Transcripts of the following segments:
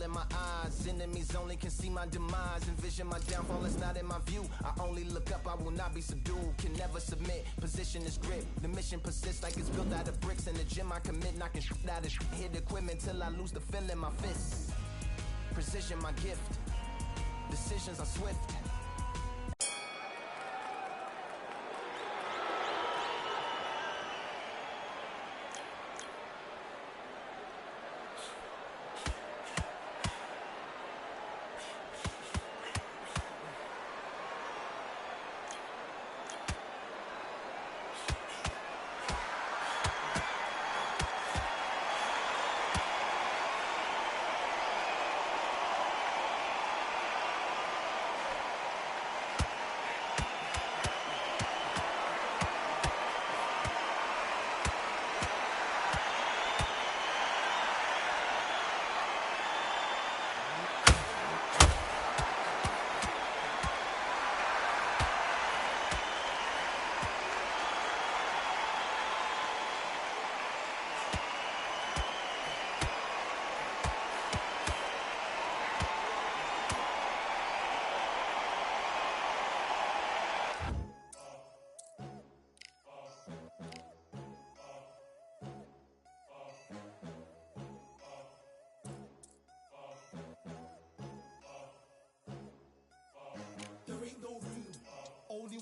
in my eyes. Enemies only can see my demise. Envision my downfall, it's not in my view. I only look up, I will not be subdued. Can never submit, position is grip. The mission persists like it's built out of bricks. In the gym I commit, knocking shit out of shit. Hit equipment till I lose the feel in my fists. Precision my gift. Decisions are swift.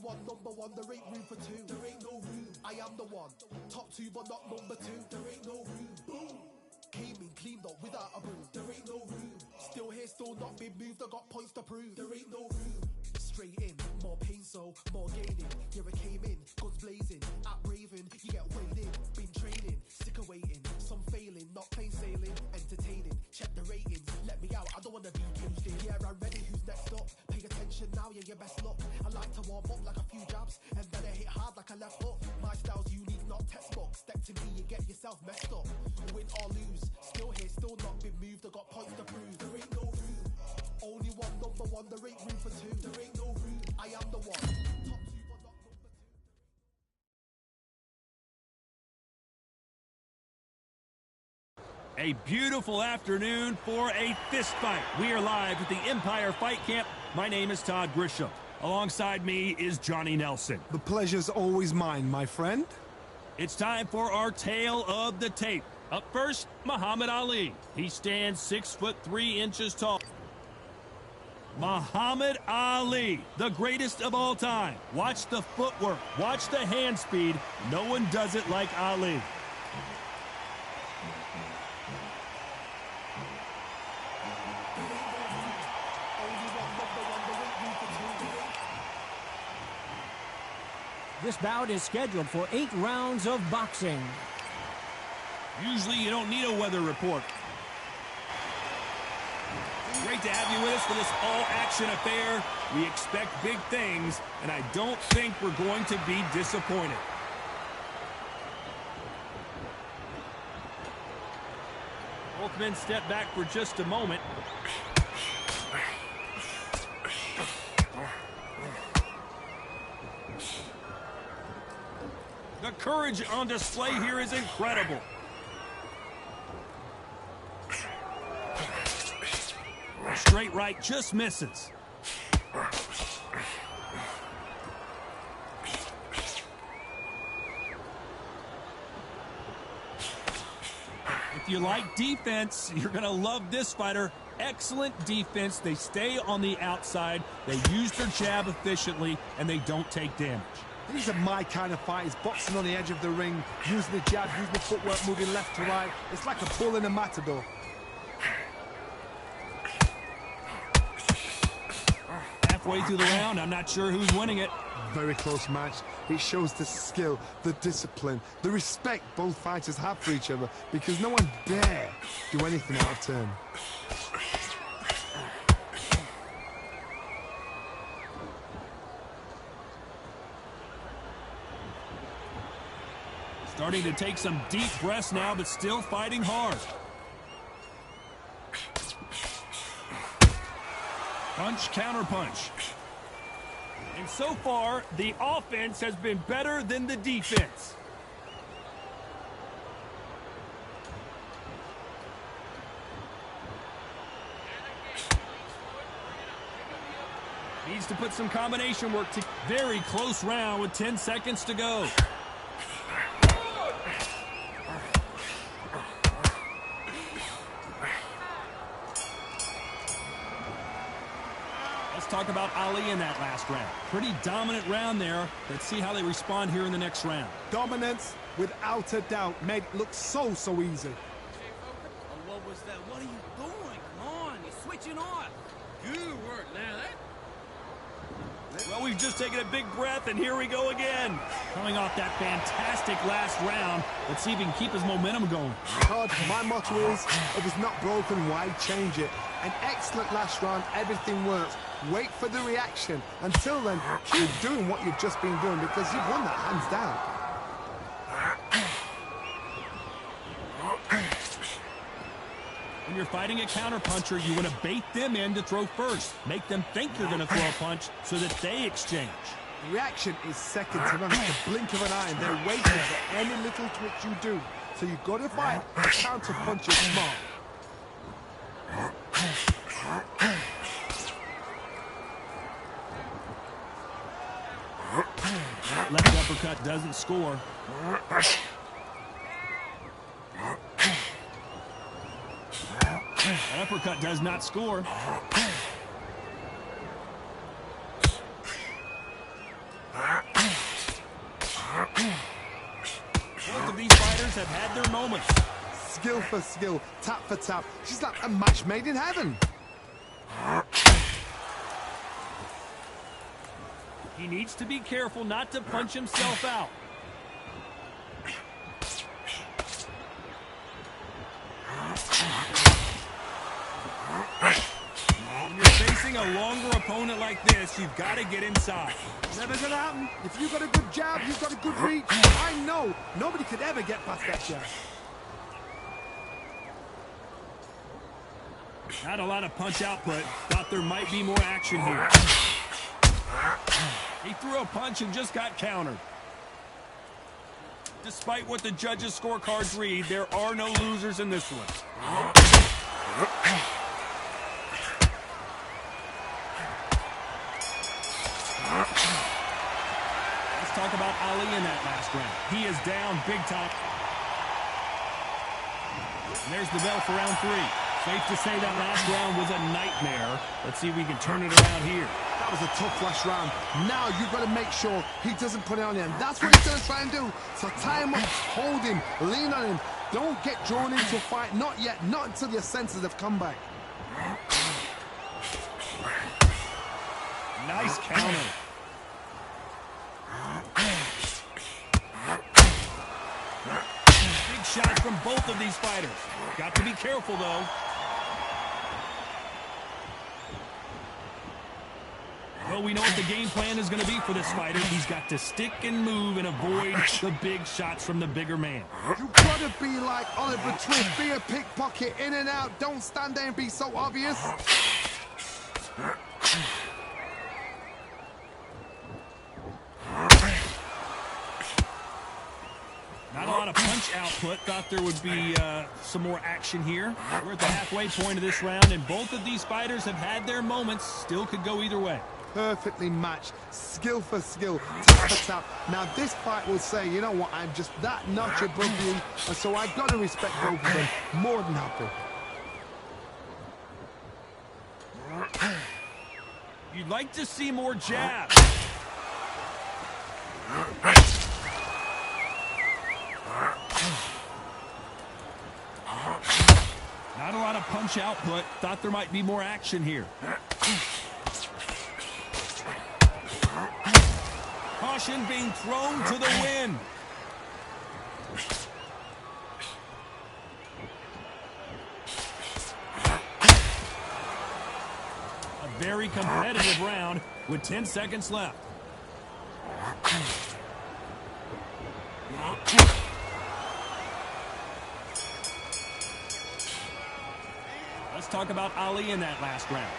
One, number one, there ain't room for two. There ain't no room. I am the one. Top two, but not number two. There ain't no room. Boom. Came in, cleaned up without a broom. There ain't no room. Still here, still not been moved. I got points to prove. There ain't no room. Straight in, more pain, so more gaining. Here I came in, guns blazing. At Raven, you get weighed in. Been training, sick of waiting. Some failing, not plain sailing. Entertaining, check the ratings. Let me out, I don't wanna be caged in. Yeah, I'm ready, who's next up? Pay attention now, yeah, your best luck. I like to warm up like a few jabs, and then I hit hard like a left hook. My style's unique, not textbook. Step to me, you get yourself messed up. Win or lose, still here, still not been moved. I got points to prove. There ain't no room. Only one, number one, there ain't room for two. There ain't no room. I am the one. Top two, but not number two. A beautiful afternoon for a fist fight. We are live at the Empire Fight Camp. My name is Todd Grisham. Alongside me is Johnny Nelson. The pleasure's always mine, my friend. It's time for our tale of the tape. Up first, Muhammad Ali. He stands 6'3" tall. Muhammad Ali, the greatest of all time. Watch the footwork. Watch the hand speed. No one does it like Ali. This bout is scheduled for 8 rounds of boxing. Usually you don't need a weather report. Great to have you with us for this all-action affair. We expect big things, and I don't think we're going to be disappointed. Both men step back for just a moment. The courage on display here is incredible. Straight right just misses. If you like defense, you're going to love this fighter. Excellent defense. They stay on the outside. They use their jab efficiently, and they don't take damage. These are my kind of fighters, boxing on the edge of the ring, using the jab, using the footwork, moving left to right. It's like a bull in a matador. Halfway through the round, I'm not sure who's winning it. Very close match. It shows the skill, the discipline, the respect both fighters have for each other, because no one dare do anything out of turn. Starting to take some deep breaths now, but still fighting hard. Punch, counter punch. And so far, the offense has been better than the defense. Needs to put some combination work to. Very close round with 10 seconds to go. Let's talk about Ali in that last round. Pretty dominant round there. Let's see how they respond here in the next round. Dominance, without a doubt, made it look so easy. What was that? What are you doing? Come on, you're switching off. Good work. Now that. Well, we've just taken a big breath, and here we go again. Coming off that fantastic last round, let's see if he can keep his momentum going. Todd, my motto is, if it's not broken, why change it? An excellent last round, everything works. Wait for the reaction. Until then, keep doing what you've just been doing because you've won that hands down. When you're fighting a counterpuncher, you want to bait them in to throw first. Make them think you're going to throw a punch so that they exchange. Reaction is second to none. It's the blink of an eye, and they're waiting for any little twitch you do. So you've got to fight the counterpuncher smart. That left uppercut doesn't score. That uppercut does not score. Both of these fighters have had their moments. Skill for skill, tap for tap. She's like a match made in heaven. He needs to be careful not to punch himself out. When you're facing a longer opponent like this, you've got to get inside. Never gonna happen. If you've got a good jab, you've got a good reach. I know nobody could ever get past that jab. Not a lot of punch output. Thought there might be more action here. He threw a punch and just got countered. Despite what the judges' scorecards read, there are no losers in this one. Let's talk about Ali in that last round. He is down big time. And there's the bell for round 3. Safe to say that last round was a nightmare. Let's see if we can turn it around here. That was a tough last round. Now you've got to make sure he doesn't put it on him. That's what he's going to try and do. So tie him up, hold him, lean on him. Don't get drawn into a fight. Not yet. Not until your senses have come back. Nice counter. Big shots from both of these fighters. Got to be careful, though. Well, we know what the game plan is going to be for this fighter. He's got to stick and move and avoid the big shots from the bigger man. You've got to be like Oliver Twist. Be a pickpocket, in and out. Don't stand there and be so obvious. Not a lot of punch output. Thought there would be some more action here. We're at the halfway point of this round, and both of these fighters have had their moments. Still could go either way. Perfectly matched, skill for skill, tap for tap. Now this fight will say, you know what, I'm just that notch above you, and so I've got to respect both of them more than happy. You'd like to see more jabs. Not a lot of punch output. Thought there might be more action here. Caution being thrown to the wind. A very competitive round with 10 seconds left. Let's talk about Ali in that last round.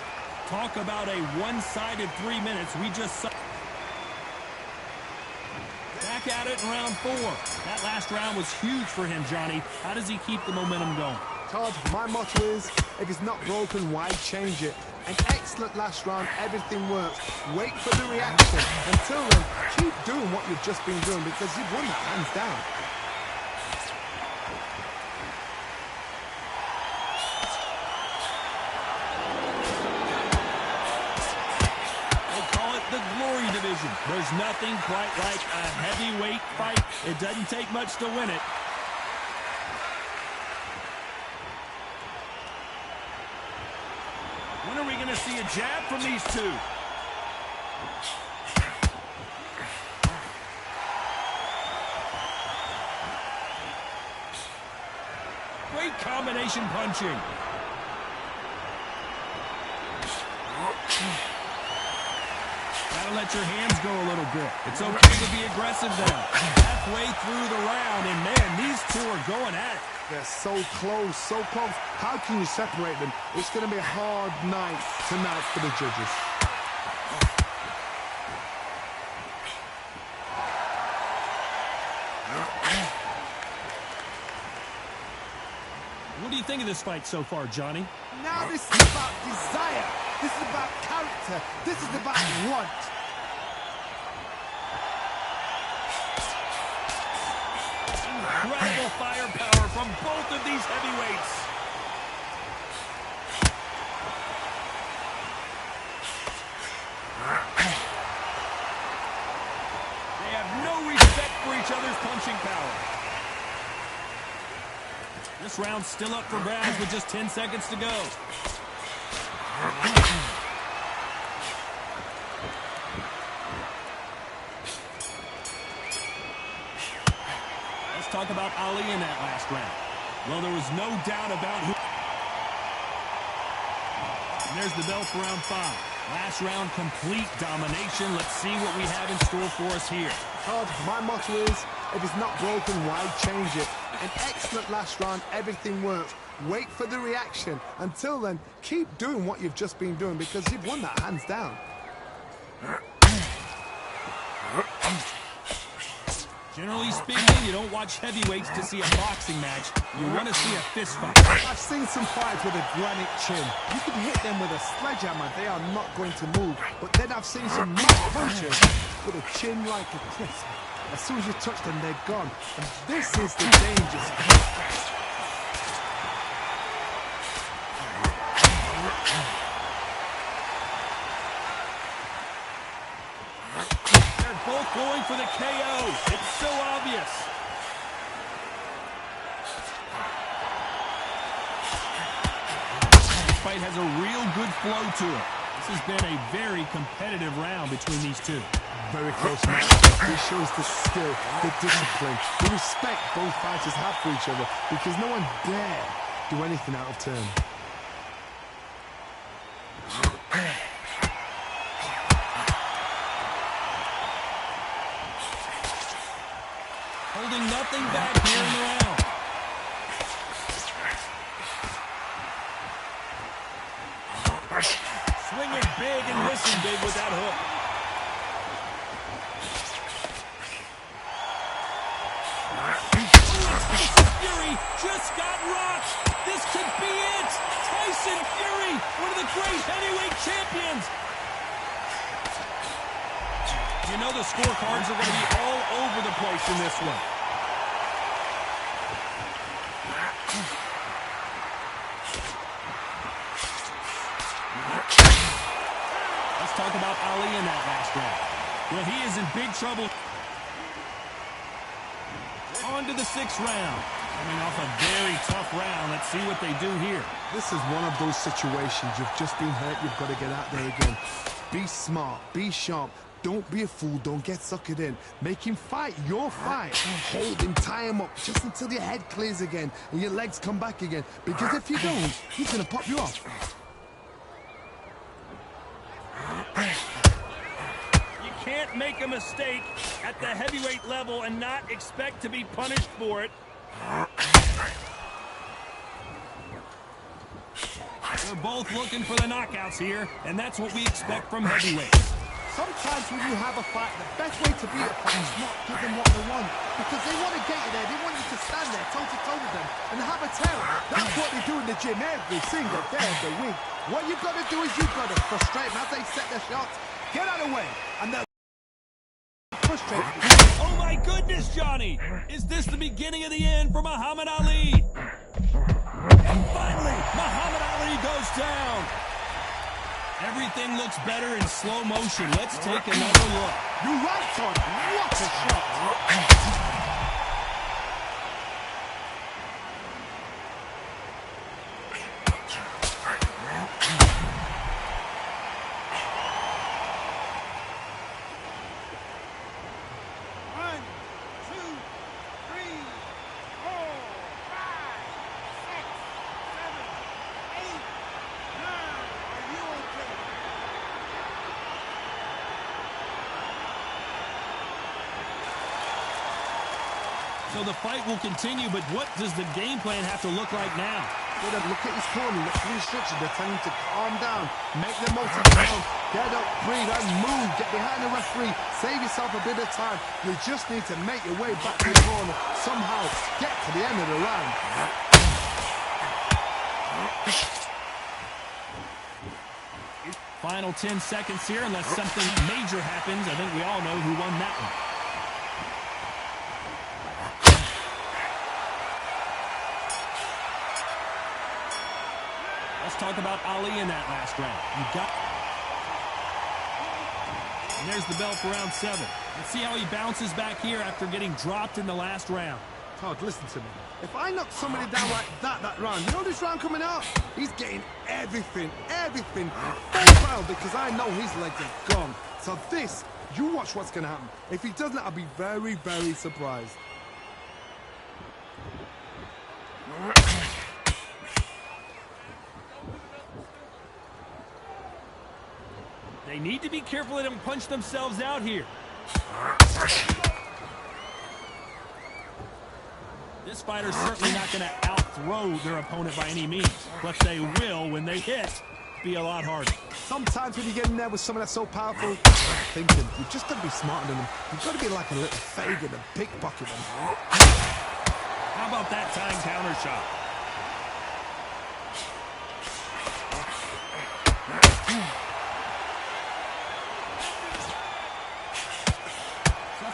Talk about a one-sided 3 minutes. We just saw. Back at it in round 4. That last round was huge for him, Johnny. How does he keep the momentum going? Todd, my motto is, if it's not broken, why change it? An excellent last round. Everything works. Wait for the reaction. Until then, keep doing what you've just been doing because you've won that hands down. The glory division. There's nothing quite like a heavyweight fight. It doesn't take much to win it. When are we going to see a jab from these two? Great combination punching. Gotta let your hands go a little bit. It's okay to be aggressive now. Halfway through the round, and man, these two are going at it. They're so close, so close. How can you separate them? It's going to be a hard night tonight for the judges. What do you think of this fight so far, Johnny? Now this is about desire. This is about character. This is about want. Incredible firepower from both of these heavyweights. They have no respect for each other's punching power. This round's still up for grabs with just 10 seconds to go. Let's talk about Ali in that last round. Well, there was no doubt about who. And there's the bell for round 5. Last round, complete domination. Let's see what we have in store for us here. Todd, my motto is, if it's not broken, why change it? An excellent last round, everything works. Wait for the reaction. Until then, keep doing what you've just been doing because you've won that hands down. Generally speaking, you don't watch heavyweights to see a boxing match. You want to see a fist fight. I've seen some fights with a granite chin. You can hit them with a sledgehammer. They are not going to move. But then I've seen some mad punchers with a chin like a cliff. As soon as you touch them, they're gone. And this is the danger. They're both going for the KO. It's so obvious. This fight has a real good flow to it. This has been a very competitive round between these two. Very close match. It shows the skill, the discipline, the respect both fighters have for each other because no one dare do anything out of turn. Holding nothing back here in the round. Swinging big and missing big with that hook. Fury just got rocked. This could be it. Tyson Fury, one of the great heavyweight champions. You know the scorecards are going to be all over the place in this one. Let's talk about Ali in that last round. Well, he is in big trouble. On to the 6th round. Coming off a very tough round. Let's see what they do here. This is one of those situations. You've just been hurt. You've got to get out there again. Be smart. Be sharp. Don't be a fool. Don't get suckered in. Make him fight your fight. Hold him. Tie him up just until your head clears again and your legs come back again. Because if you don't, he's going to pop you off. You can't make a mistake at the heavyweight level and not expect to be punished for it. They're both looking for the knockouts here, and that's what we expect from heavyweights. Sometimes when you have a fight, the best way to beat a fight is not give them what they want. Because they want to get you there. They want you to stand there toe-to-toe with them and have a tell. That's what they do in the gym every single day of the week. What you've got to do is you've got to frustrate them as they set their shots. Get out of the way. And they'll frustrate you. Oh my goodness, Johnny! Is this the beginning of the end for Muhammad Ali? And finally, Muhammad Ali goes down. Everything looks better in slow motion. Let's take another look. You're right, Todd. What a shot. So the fight will continue, but what does the game plan have to look like now? Look at his corner, look at the instructions. They're telling him to calm down, make the most of the round, get up, breathe, and move. Get behind the referee, save yourself a bit of time. You just need to make your way back to the corner, somehow get to the end of the round. Final 10 seconds here, unless something major happens. I think we all know who won that one. Let's talk about Ali in that last round. And there's the bell for round 7. Let's see how he bounces back here after getting dropped in the last round. Todd, listen to me. If I knock somebody down like that round, you know this round coming out? He's getting everything, full pound, because I know his legs are gone. So this, you watch what's going to happen. If he doesn't, I'll be very, very surprised. They need to be careful they don't punch themselves out here. This fighter's certainly not going to out-throw their opponent by any means, but they will, when they hit, be a lot harder. Sometimes when you get in there with someone that's so powerful, thinking, you've just got to be smarter than them. You've got to be like a little Fagin and pickpocket them. How about that time counter shot?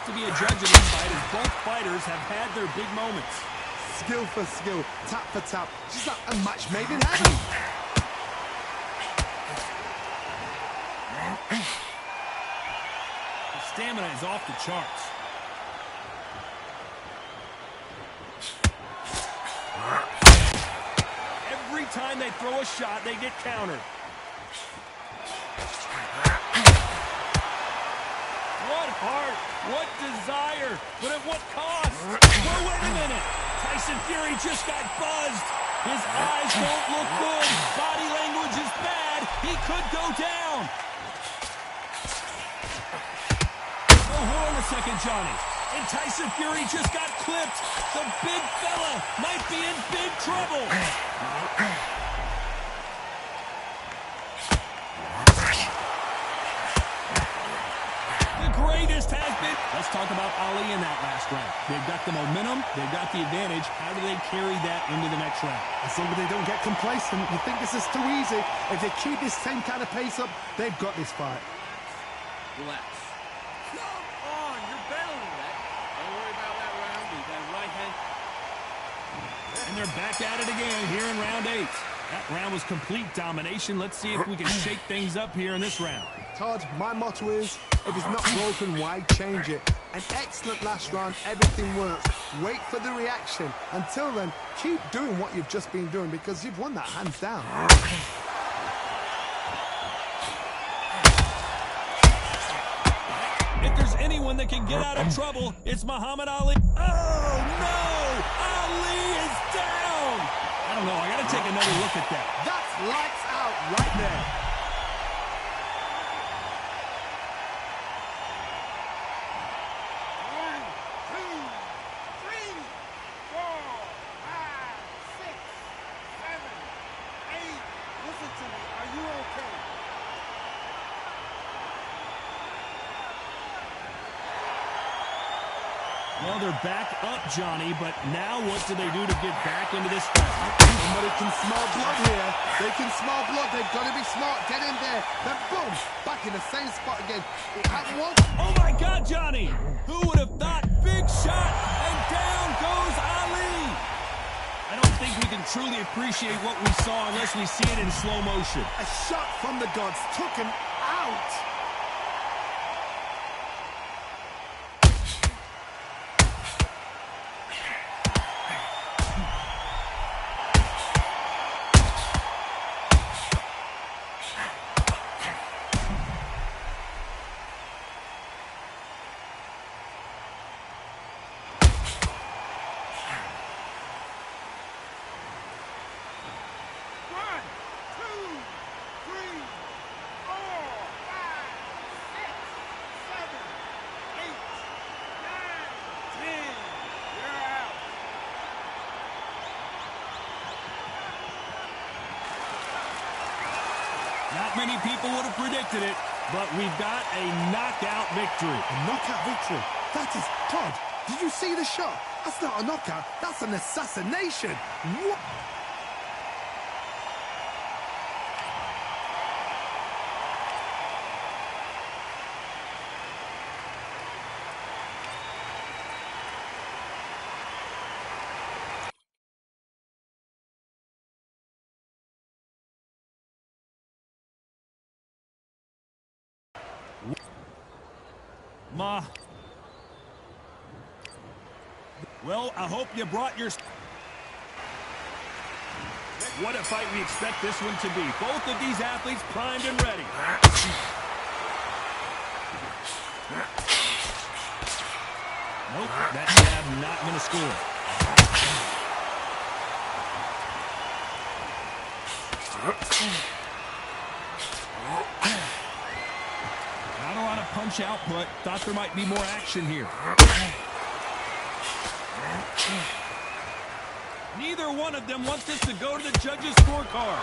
To be a judge in this fight, as both fighters have had their big moments. Skill for skill, tap for tap, just like a match made in heaven. The stamina is off the charts. Every time they throw a shot, they get countered. What heart, what desire, but at what cost? Well, wait a minute. Tyson Fury just got buzzed. His eyes don't look good. Body language is bad. He could go down. Oh, hold on a second, Johnny. And Tyson Fury just got clipped. The big fella might be in big trouble. Greatest has been. Let's talk about Ali in that last round. They've got the momentum. They've got the advantage. How do they carry that into the next round? As long as they don't get complacent, you think this is too easy. If they keep this same kind of pace up, they've got this fight. Relax. Come on, you're battling that. Don't worry about that round. You got a right hand. And they're back at it again here in round 8. That round was complete domination. Let's see if we can shake things up here in this round. Todd, my motto is, if it's not broken, why change it? An excellent last round, everything works. Wait for the reaction. Until then, keep doing what you've just been doing, because you've won that hands down. If there's anyone that can get out of trouble, it's Muhammad Ali. Oh, no! Ali is down! I don't know. I got to take another look at that. That's lights out right there. Well, they're back up, Johnny, but now what do they do to get back into this fight? Somebody can smell blood here. They can smell blood. They've got to be smart. Get in there. Then boom, back in the same spot again. It happened once. Oh, my God, Johnny! Who would have thought? Big shot, and down goes Ali! I don't think we can truly appreciate what we saw unless we see it in slow motion. A shot from the gods took him out. Not many people would have predicted it, but we've got a knockout victory. A knockout victory. That is Todd. Did you see the shot? That's not a knockout. That's an assassination. What? Well, I hope you brought your... What a fight we expect this one to be. Both of these athletes primed and ready. Nope, that jab not going to score. Not a lot of punch output. Thought there might be more action here. Neither one of them wants this to go to the judges' scorecards.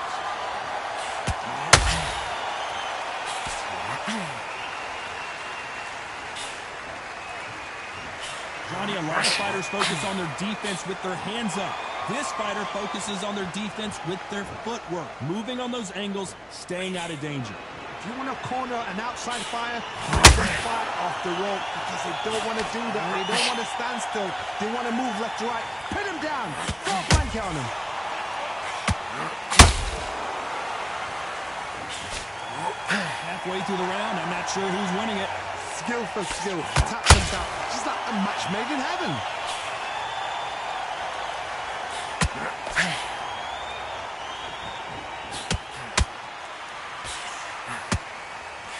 Johnny, a lot of fighters focus on their defense with their hands up. This fighter focuses on their defense with their footwork, moving on those angles, staying out of danger. If you want to corner an outside fighter, make them fight off the rope because they don't want to do that. They don't want to stand still. They want to move left to right. Pin him down. Throw a blanket on him. Halfway through the round, I'm not sure who's winning it. Skill for skill. Tap for tap. Just like a match made in heaven.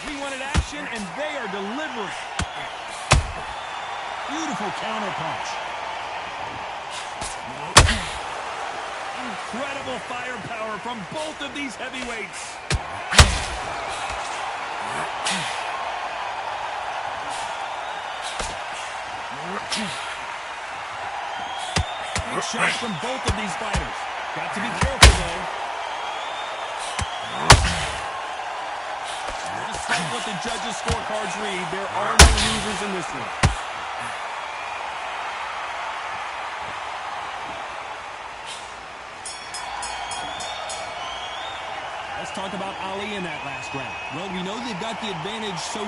We wanted action, and they are delivering. Beautiful counter punch. Incredible firepower from both of these heavyweights. Big shots from both of these fighters. Got to be careful, though. Despite what the judges' scorecards read, there are no losers in this one. Let's talk about Ali in that last round. Well, we know they've got the advantage, so...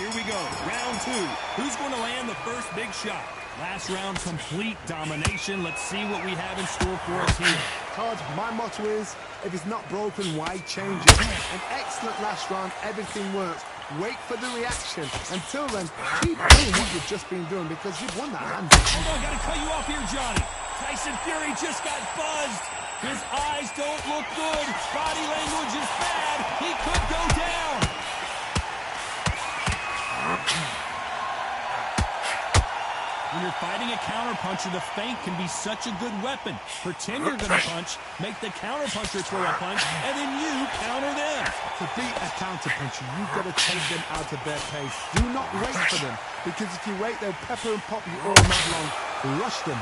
Here we go, round two. Who's going to land the first big shot? Last round, complete domination. Let's see what we have in store for us here. Todd, my motto is, if it's not broken, why change it? An excellent last round, everything works. Wait for the reaction. Until then, keep doing what you've just been doing because you've won that hand. Hold on, got to cut you off here, Johnny. Tyson Fury just got buzzed. His eyes don't look good. Body language is bad. He could go down. When you're fighting a counterpuncher, the feint can be such a good weapon. Pretend you're going to punch, make the counterpuncher throw a punch, and then you counter them. To beat a counterpuncher, you've got to take them out of their pace. Do not wait for them, because if you wait, they'll pepper and pop you all night long. Rush them.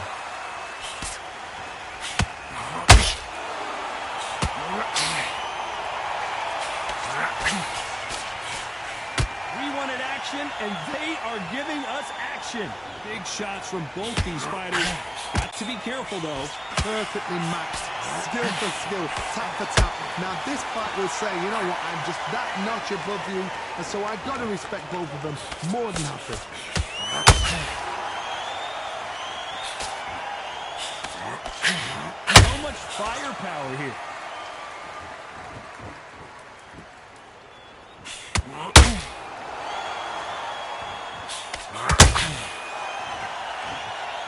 action, and they are giving us action. Big shots from both these fighters. Got to be careful, though. Perfectly matched. Skill for skill, tap for tap. Now, this fight will say, you know what, I'm just that notch above you, and so I've got to respect both of them more than happy. So much firepower here.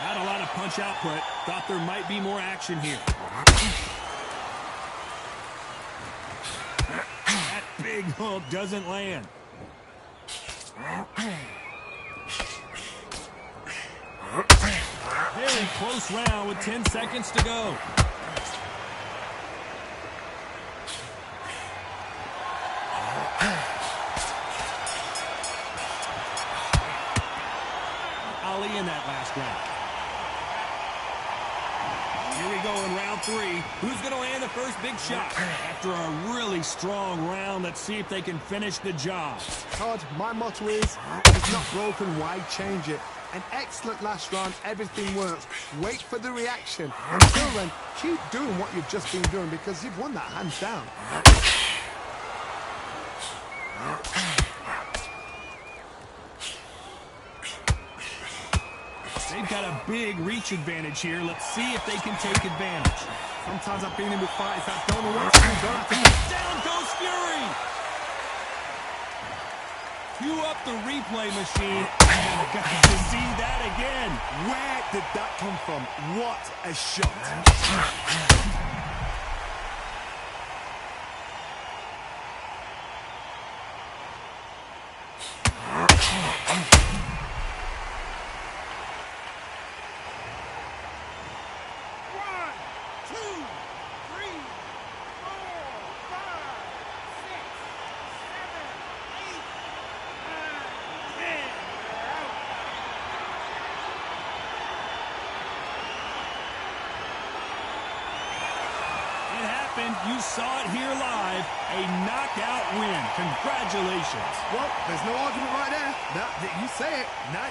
Not a lot of punch output. Thought there might be more action here. That big hook doesn't land. Very close round with 10 seconds to go. Ali in that last round. Here we go in round 3. Who's going to land the first big shot? After a really strong round, let's see if they can finish the job. Todd, my motto is, if it's not broken, why change it? An excellent last round, everything works. Wait for the reaction. Until then, keep doing what you've just been doing because you've won that hands down. They've got a big reach advantage here. Let's see if they can take advantage. Sometimes I've been in with fighters that don't know what to do. Don't have to... Down goes Fury! Cue up the replay machine. I've got to see that again. Where did that come from? What a shot. You saw it here live. A knockout win. Congratulations. Well, there's no argument right there. You say it. Now.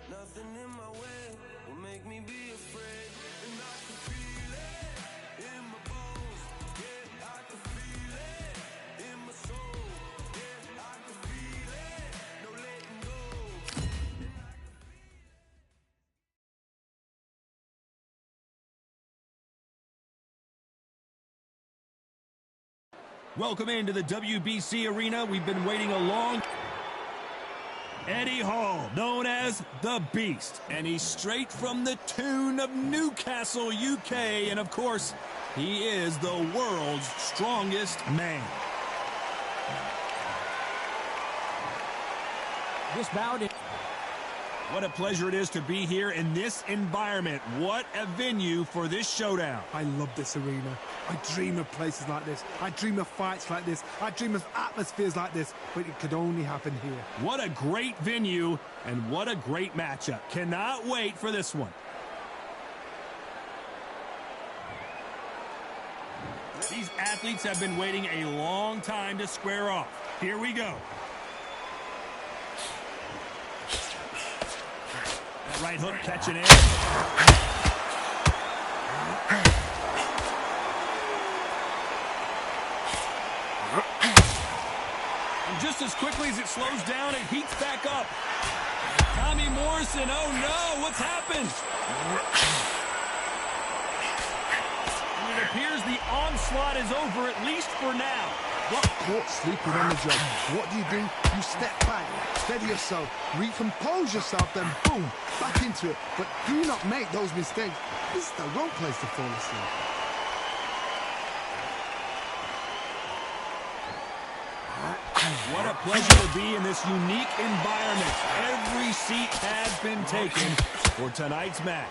Nothing in my way will make me be afraid. And I can feel it in my bones. Yeah, I can feel it in my soul. Yeah, I can feel it. No letting go. Welcome into the WBC arena. We've been waiting a long... Eddie Hall, known as the Beast, and he's straight from the tune of Newcastle, UK, and of course, he is the world's strongest man. This bout is... What a pleasure it is to be here in this environment. What a venue for this showdown. I love this arena. I dream of places like this. I dream of fights like this. I dream of atmospheres like this. But it could only happen here. What a great venue and what a great matchup. Cannot wait for this one. These athletes have been waiting a long time to square off. Here we go. That right hook catching air. And just as quickly as it slows down, it heats back up. Tommy Morrison, oh no, what's happened? And it appears the onslaught is over, at least for now. Got caught sleeping on the job. What do? You step back, steady yourself, recompose yourself, then boom, back into it. But do not make those mistakes. This is the wrong place to fall asleep. What a pleasure to be in this unique environment. Every seat has been taken for tonight's match.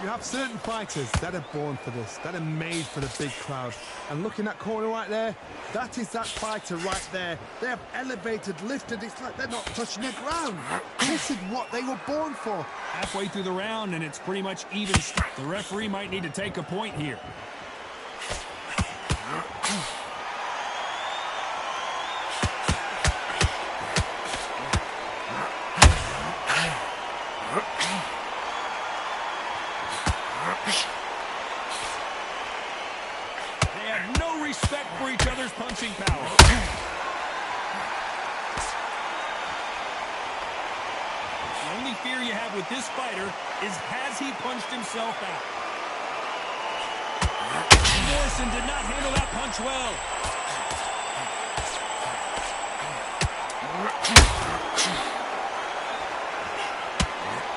You have certain fighters that are born for this, that are made for the big crowd. And look in that corner right there, that is that fighter right there. They have elevated, lifted, it's like they're not touching the ground. This is what they were born for. Halfway through the round, and it's pretty much even. The referee might need to take a point here. They have no respect for each other's punching power. The only fear you have with this fighter is, has he punched himself out? Morrison did not handle that punch well.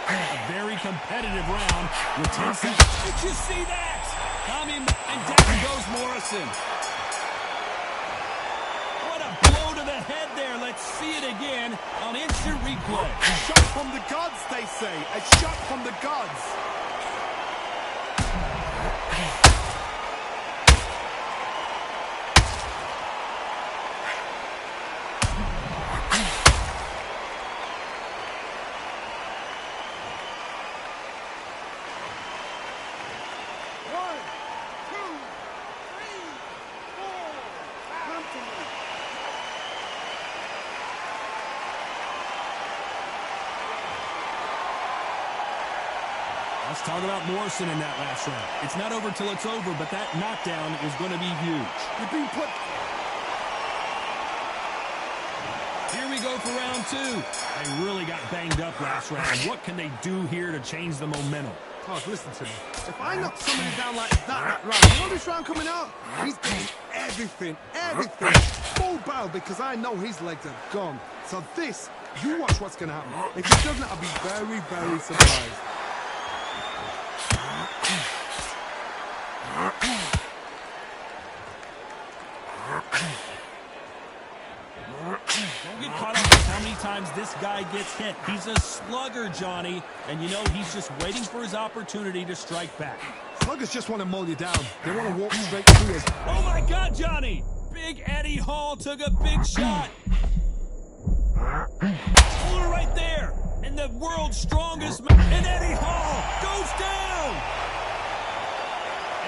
A very competitive round with 10 seconds. Did you see that? Tommy, and down goes Morrison. What a blow to the head there. Let's see it again on instant replay. A shot from the gods, they say. A shot from the gods. Let's talk about Morrison in that last round. It's not over till it's over, but that knockdown is going to be huge. You're being put... Here we go for round two. They really got banged up last round. What can they do here to change the momentum? Oh, listen to me. If I knock somebody down like that round, you know this round coming out? He's getting everything, full barrel, because I know his legs are gone. So this, you watch what's going to happen. If he doesn't, I'll be very, very surprised. Don't get caught up with how many times this guy gets hit. He's a slugger, Johnny, and you know he's just waiting for his opportunity to strike back. Sluggers just want to mow you down. They want to walk straight through you. Oh my God, Johnny! Big Eddie Hall took a big shot. Shoulder right there, and the world's strongest man, and Eddie Hall goes down.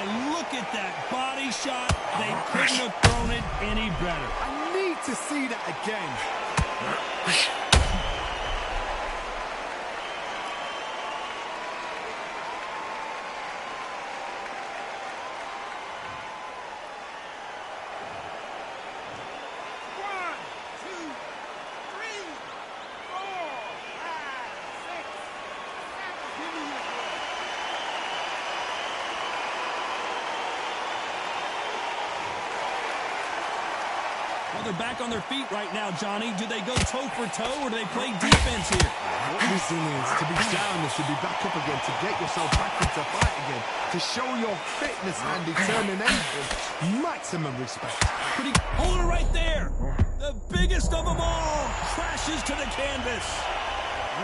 And look at that body shot. They couldn't have thrown it any better. I need to see that again. they're back on their feet right now, Johnny. Do they go toe for toe or do they play defense here? Resilience, to be down is to be back up again, to get yourself back into fight again, to show your fitness and determination. Maximum respect. Hold it right there. The biggest of them all crashes to the canvas.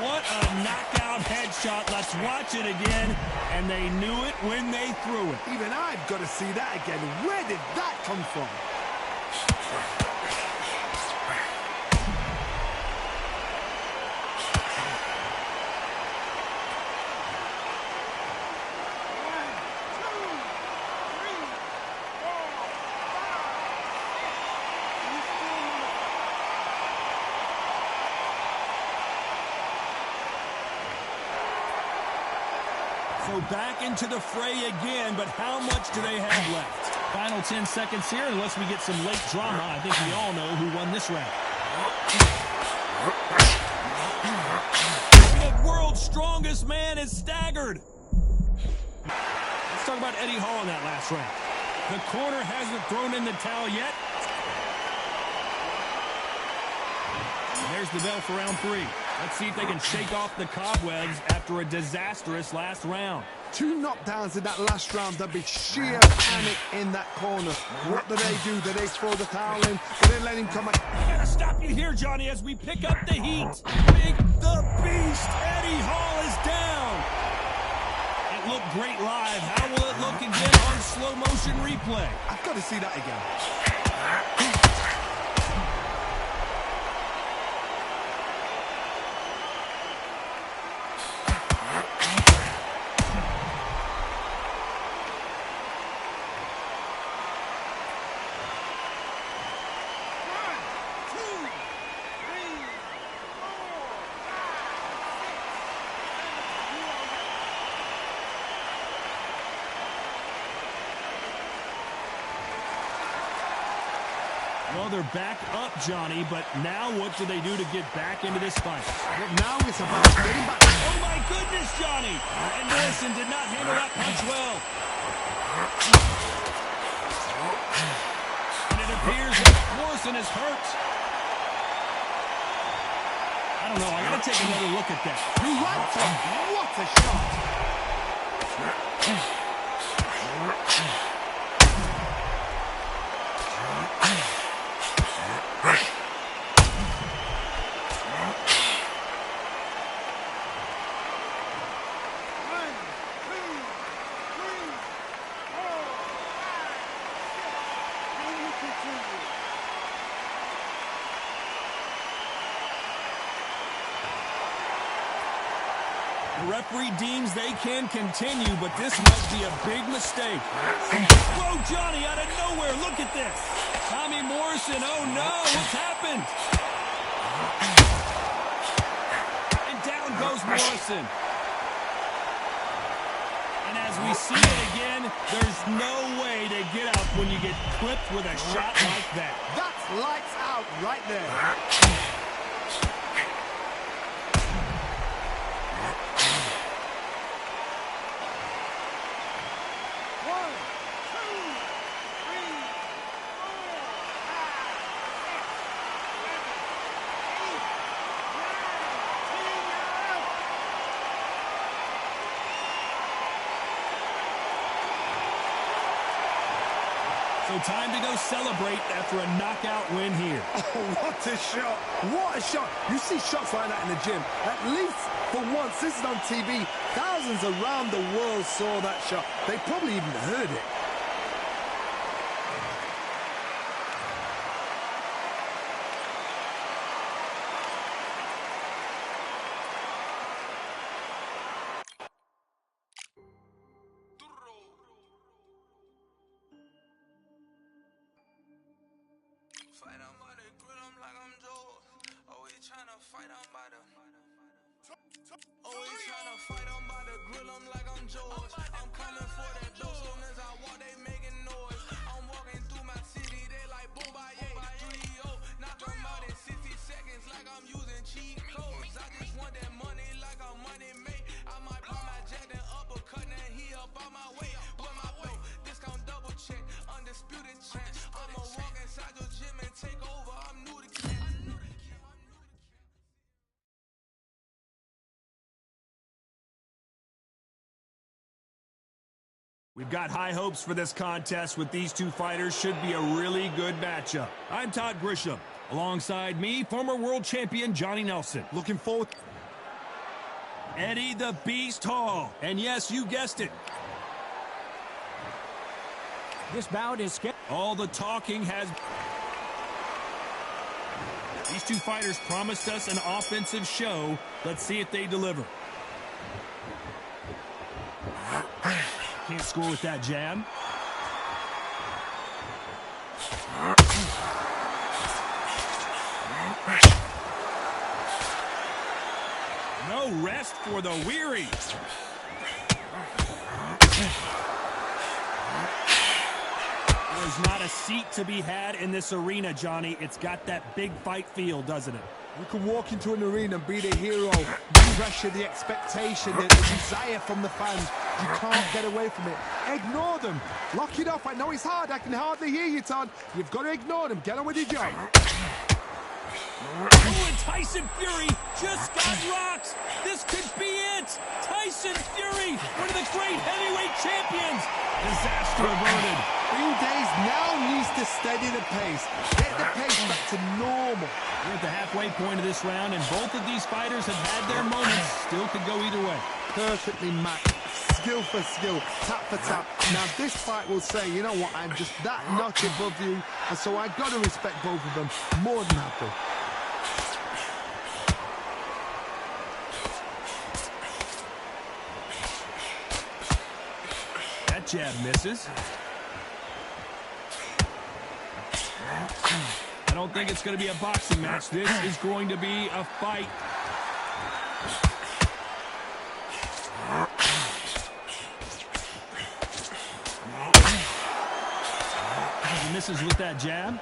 What a knockout headshot. Let's watch it again. And they knew it when they threw it. Even I've got to see that again. Where did that come from? So back into the fray again, but how much do they have left? Final 10 seconds here, unless we get some late drama. I think we all know who won this round. The world's strongest man is staggered. Let's talk about Eddie Hall in that last round. The corner hasn't thrown in the towel yet. And there's the bell for round 3. Let's see if they can shake off the cobwebs after a disastrous last round. 2 knockdowns in that last round. There'll be sheer panic in that corner. What do? Do they throw the towel in? Do they let him come out? I gotta stop you here, Johnny, as we pick up the heat. Big the Beast, Eddie Hall is down. It looked great live. How will it look again on slow motion replay? I've got to see that again. Well, they're back up, Johnny, but now what do they do to get back into this fight? Well, now it's about getting back. Oh, my goodness, Johnny! And Morrison did not handle that punch well. And it appears that Morrison is hurt. I don't know. I got to take another look at that. Right foot. What a shot. The referee deems they can continue, but this might be a big mistake. Whoa, Johnny, out of nowhere, look at this. Tommy Morrison, oh no, what's happened? And down goes Morrison. And as we see it again, there's no way to get up when you get clipped with a shot like that. That's lights out right there. So time to go celebrate after a knockout win here. Oh, what a shot. What a shot. You see shots like that in the gym. At least for once, this is on TV. Thousands around the world saw that shot. They probably even heard it. Fight on by the grill, I'm like I'm Joe. Always tryna fight on by the. Always tryna fight on by the grill, I'm like I'm George. I'm coming for that dough, soon as I walk, they making noise. I'm walking through my city, they like boom by 3-0. Knock them out in 60 seconds, like I'm using cheat codes. I just want that money, like I'm money made. I might pop my jack and uppercut, and he up on my way. With my belt, discount double check, undisputed champ. I'ma walk inside your gym and take over. We've got high hopes for this contest with these two fighters. Should be a really good matchup. I'm Todd Grisham. Alongside me, former world champion Johnny Nelson. Looking forward. Eddie the Beast Hall. And yes, you guessed it. This bout is scheduled. All the talking has... These two fighters promised us an offensive show. Let's see if they deliver. Can't score with that jab. No rest for the weary. There's not a seat to be had in this arena, Johnny. It's got that big fight feel, doesn't it? You can walk into an arena and be the hero, the pressure, the expectation, the desire from the fans. You can't get away from it. Ignore them. Lock it off. I know it's hard. I can hardly hear you, Todd. You've got to ignore them. Get on with your job. Oh, and Tyson Fury just got rocked. This could be it. Tyson Fury, one of the great heavyweight champions. Disaster averted. Green Days now needs to steady the pace. Get the pace back to normal. We're at the halfway point of this round, and both of these fighters have had their moments. Still could go either way. Perfectly matched. Skill for skill, tap for tap. Now this fight will say, you know what, I'm just that notch above you, and so I've got to respect both of them. More than happy. That jab misses. I don't think it's going to be a boxing match. This is going to be a fight. He misses with that jab.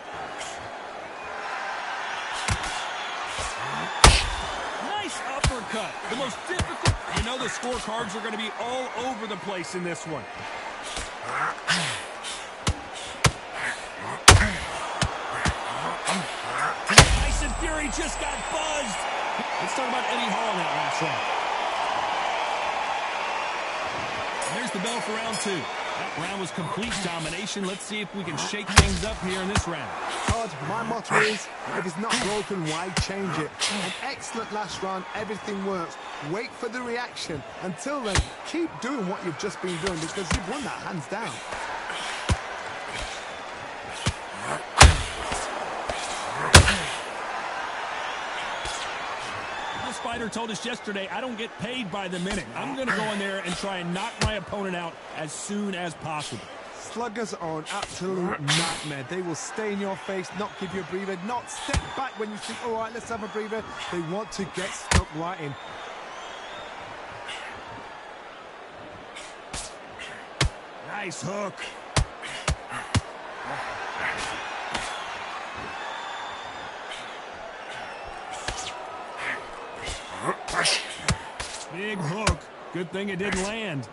Nice uppercut. The most difficult. You know the scorecards are going to be all over the place in this one. Tyson Fury just got buzzed. Let's talk about Eddie Hall in that last round. And there's the bell for round two. That round was complete domination. Let's see if we can shake things up here in this round. Todd, my motto is, if it's not broken, why change it? An excellent last round, everything works. Wait for the reaction. Until then, keep doing what you've just been doing because you've won that hands down. This fighter told us yesterday, I don't get paid by the minute. I'm going to go in there and try and knock my opponent out as soon as possible. Sluggers are an absolute nightmare. They will stay in your face, not give you a breather, not step back when you think, all right, let's have a breather. They want to get stuck right in. Nice hook. Big hook. Good thing it didn't land.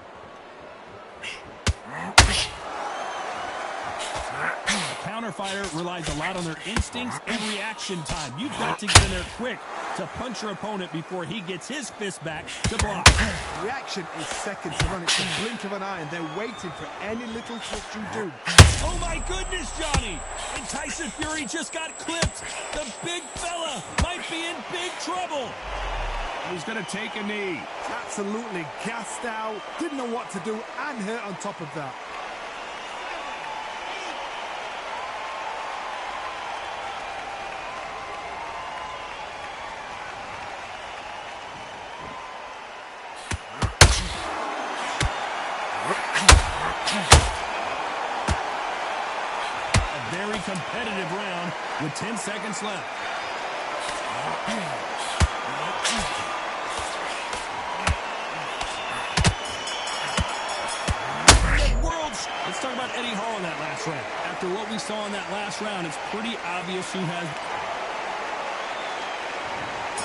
A counter fighter relies a lot on their instincts and reaction time. You've got to get in there quick to punch your opponent before he gets his fist back to block. Reaction is second to none. It's a blink of an eye, and they're waiting for any little touch you do. Oh my goodness, Johnny! And Tyson Fury just got clipped. The big fella might be in big trouble. He's going to take a knee. Absolutely gassed out, didn't know what to do, and hurt on top of that. A very competitive round with 10 seconds left. Let's talk about Eddie Hall in that last round. After what we saw in that last round, it's pretty obvious who has...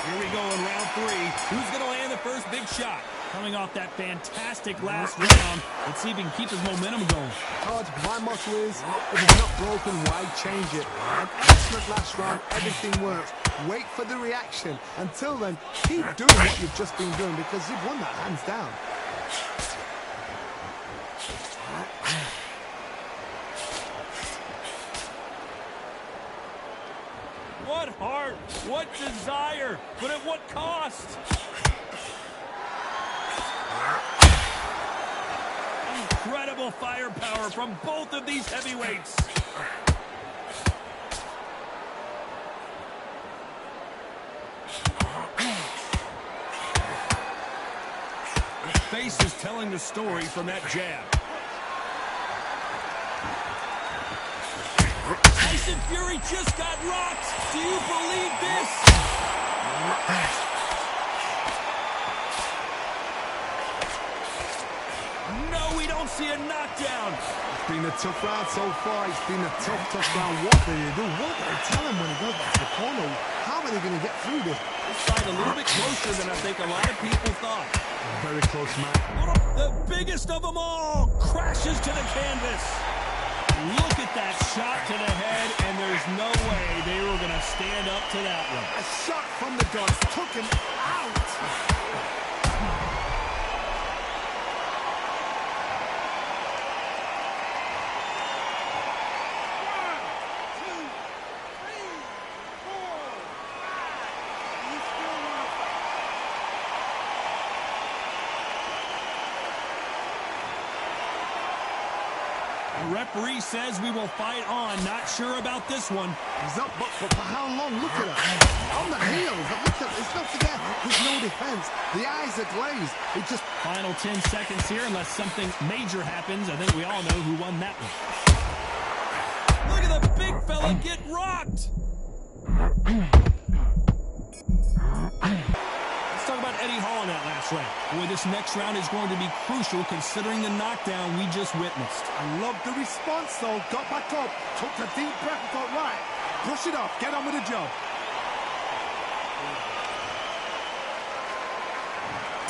Here we go in round three. Who's going to land the first big shot? Coming off that fantastic last round, let's see if he can keep his momentum going. Todd, my motto is, if it's not broken, why change it? An excellent last round, everything works. Wait for the reaction. Until then, keep doing what you've just been doing because you've won that hands down. What heart, what desire, but at what cost? Incredible firepower from both of these heavyweights. His face is telling the story from that jab. Tyson Fury just got rocked. Do you believe this? No, we don't see a knockdown. It's been a tough round so far. It's been a tough round. What do you do? What do they tell him when he goes back to the corner? How are they going to get through this? This fight a little bit closer than I think a lot of people thought. Very close, man. The biggest of them all crashes to the canvas. Look at that shot to the head, and there's no way they were going to stand up to that one. A shot from the guns took him out. The referee says we will fight on. Not sure about this one. He's up, but for how long? Look at that. On the heels. Look at it's not forget. There's no defense. The eyes are glazed. It just... Final 10 seconds here, unless something major happens. I think we all know who won that one. Look at the big fella get rocked. Let's talk about Eddie Hall in that last round. Boy, this next round is going to be crucial considering the knockdown we just witnessed. I love the response, though. Got back up, took a deep breath and thought, right, brush it off, get on with the job.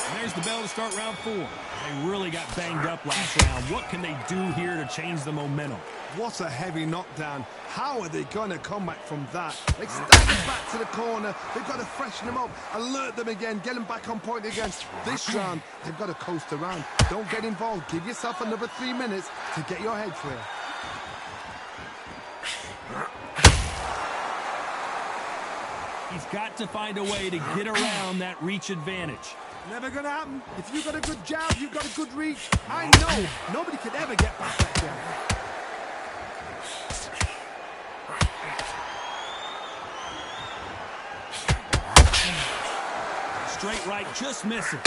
And there's the bell to start round 4. They really got banged up last round. What can they do here to change the momentum? What a heavy knockdown. How are they going to come back from that? They stagger back to the corner. They've got to freshen them up, alert them again, get them back on point again. This round, they've got to coast around. Don't get involved. Give yourself another 3 minutes to get your head clear. He's got to find a way to get around that reach advantage. Never gonna happen. If you've got a good jab, you've got a good reach. I know nobody could ever get past that jab. Straight right, just missing.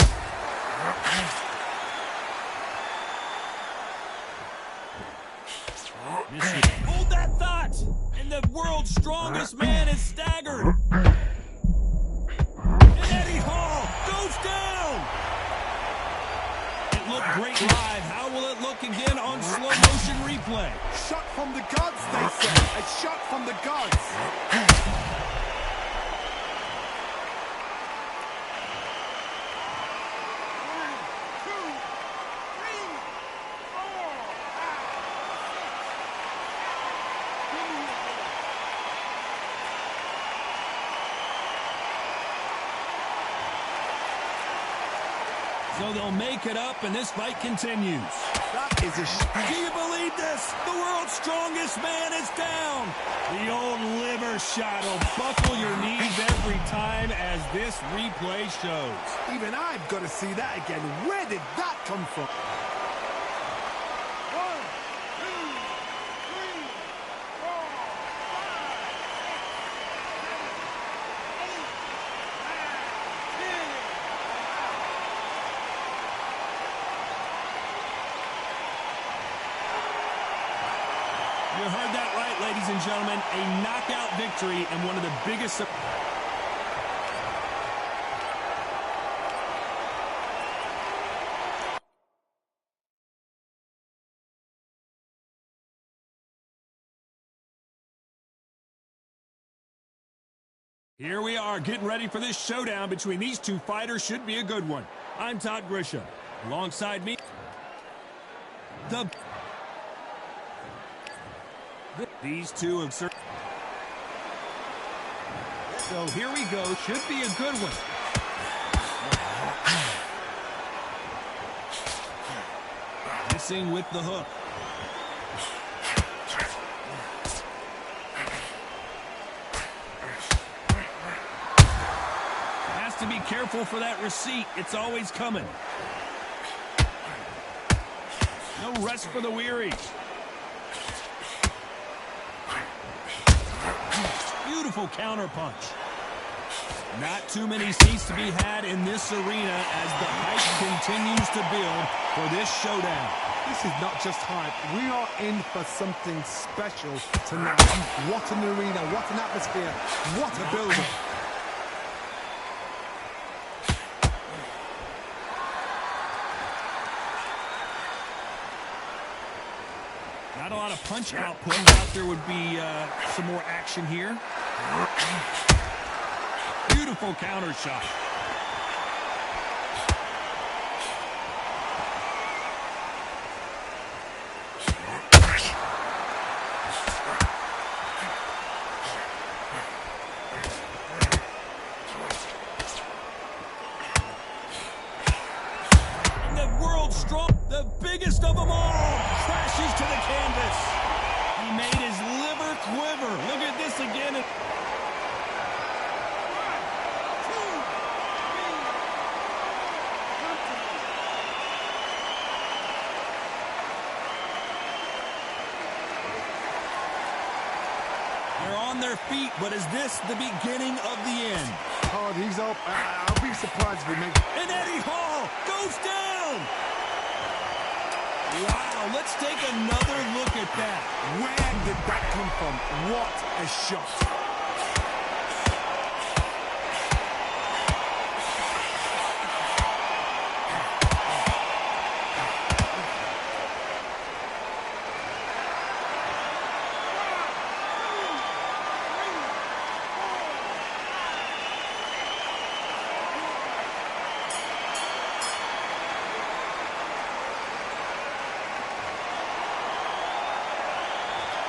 Hold that thought! And the world's strongest man is staggered. And Eddie Hall goes down! It looked great live. How will it look again on slow motion replay? Shot from the gods, they say. A shot from the gods. So they'll make it up, and this fight continues. That is a... Do you believe this? The world's strongest man is down. The old liver shot will buckle your knees every time, as this replay shows. Even I've got to see that again. Where did that come from? 1, 2, 3, 4, 5, 6, 7, 8, 9. You heard that right, ladies and gentlemen. A knockout victory and one of the biggest... Here we are, getting ready for this showdown between these two fighters. Should be a good one. I'm Todd Grisham. Alongside me, these two have served. So here we go. Should be a good one. releasing with the hook. Has to be careful for that receipt. It's always coming. No rest for the weary. Beautiful counter punch. Not too many seats to be had in this arena as the hype continues to build for this showdown. This is not just hype. We are in for something special tonight. What an arena, what an atmosphere, what a building. Not a lot of punch output. Thought there would be some more action here. Beautiful counter shot. And the world's strong, the biggest of them all, crashes to the canvas. He made his liver quiver. Look at this again. They're on their feet, but is this the beginning of the end? Oh, he's up. I'll be surprised if he makes... And Eddie Hall goes down! Wow, let's take another look at that. Where did that come from? What a shot.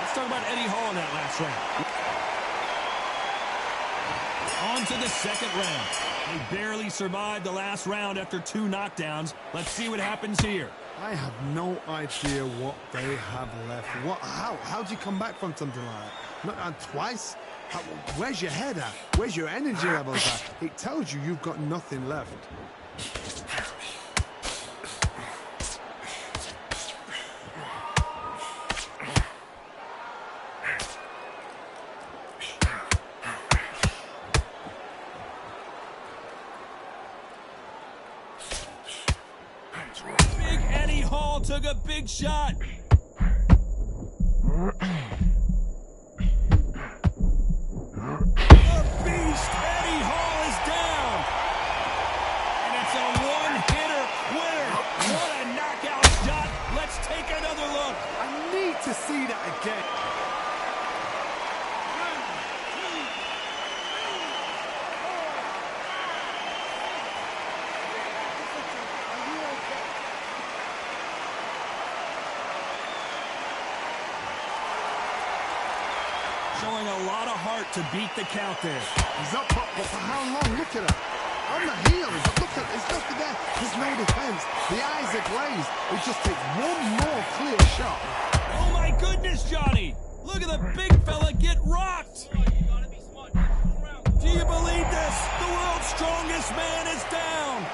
Let's talk about Eddie Hall in that last round. On to the second round. They barely survived the last round after 2 knockdowns. Let's see what happens here. I have no idea what they have left. How do you come back from something like that? Not twice? Where's your head at? Where's your energy levels at? It tells you you've got nothing left. Big Eddie Hall took a big shot. The beast Eddie Hall is down. And it's a one-hitter winner. What a knockout shot. Let's take another look. I need to see that again. Showing a lot of heart to beat the count there. He's up, but for how long? Look at it. On the heels. Look at it. It's nothing there. There's no defense. The eyes are glazed. It just takes one more clear shot. Oh my goodness, Johnny. Look at the big fella get rocked. Do you believe this? The world's strongest man is down.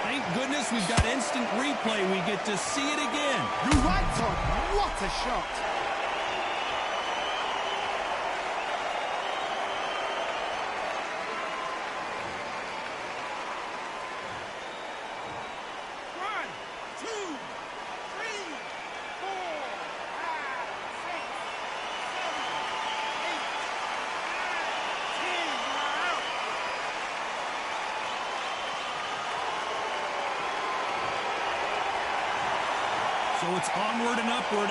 Thank goodness we've got instant replay. We get to see it again. You're right, Todd. What a shot. So it's onward and upward.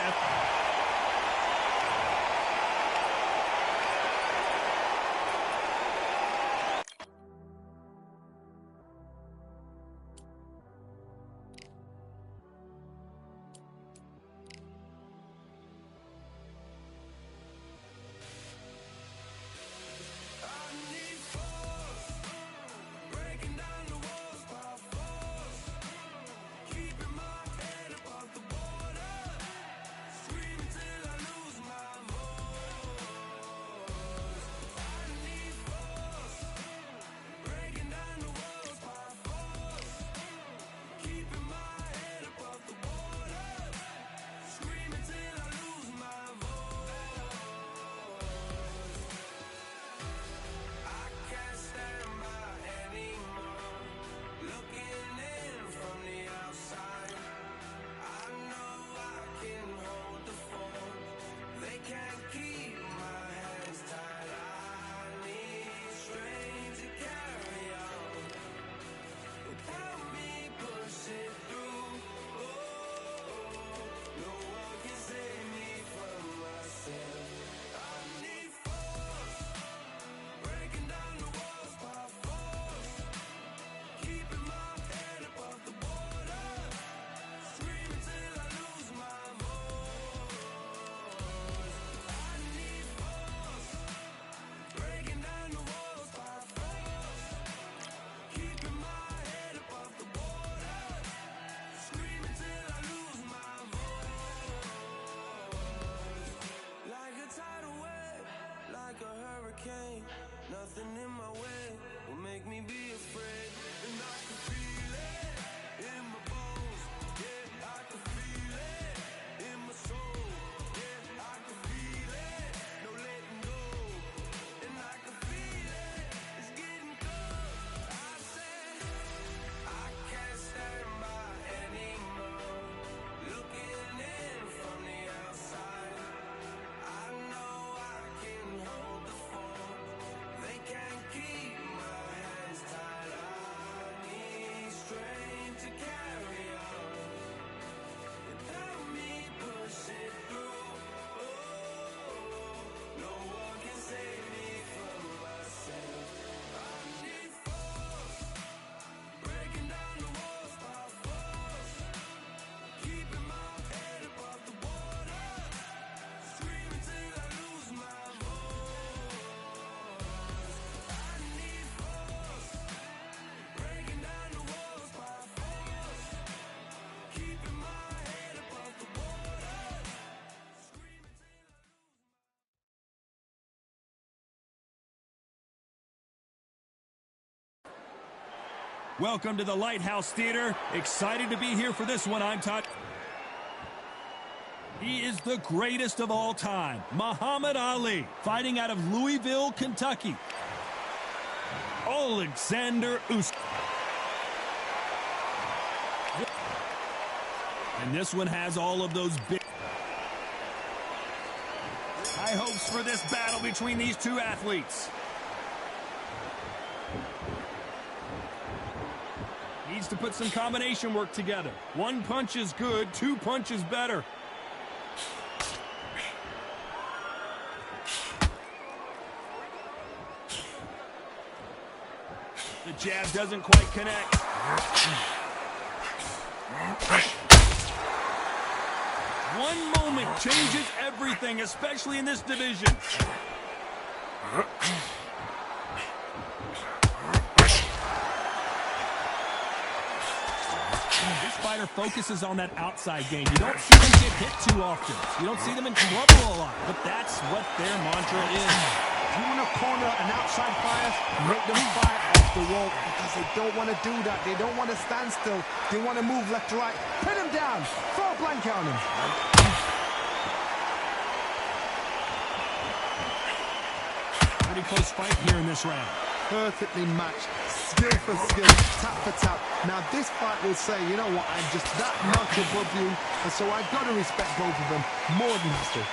Welcome to the Lighthouse Theater. Excited to be here for this one. I'm Todd. He is the greatest of all time, Muhammad Ali, fighting out of Louisville, Kentucky. Alexander Usyk. And this one has all of those big high hopes for this battle between these two athletes. Needs to put some combination work together. One punch is good, two punches better. The jab doesn't quite connect. One moment changes everything, especially in this division. This fighter focuses on that outside game. You don't see them get hit too often. You don't see them in trouble a lot, but that's what their mantra is. You want to corner an outside fighter, make them fight off the rope because they don't want to do that. They don't want to stand still. They want to move left to right. Pin him down. Throw a blanket on him. Pretty close fight here in this round. Perfectly matched. Skill for skill, tap for tap. Now this fight will say, you know what, I'm just that much above you, and so I've got to respect both of them more than has to.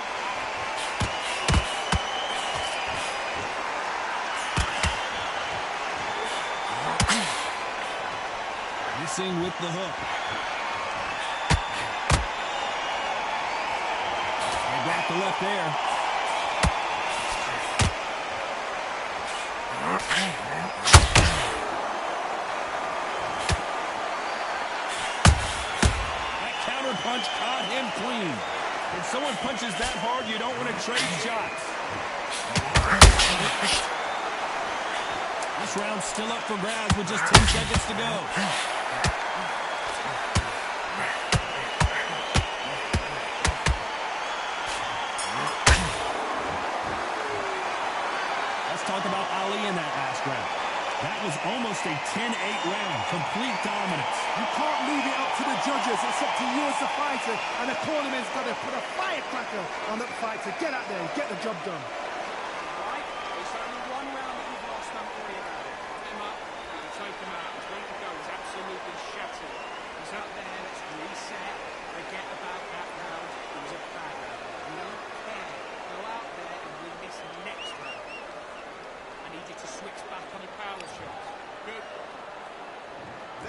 Missing with the hook. They got the left there. That counter punch caught him clean. When someone punches that hard, you don't want to trade shots. This round's still up for grabs with just 10 seconds to go. Talk about Ali in that last round. That was almost a 10-8 round. Complete dominance. You can't leave it up to the judges. It's up to you as the fighter, and the tournament's got to put a firecracker on that fighter. Get out there and get the job done. Right? It's only one round that you've lost, don't worry about it. Put him up, you take him out. He's ready to go. He's absolutely shattered. He's out there, let's reset. Forget about that round. It was a bad round. You don't care. Go out there and win this next round. I need you to switch back on your power shots. Good.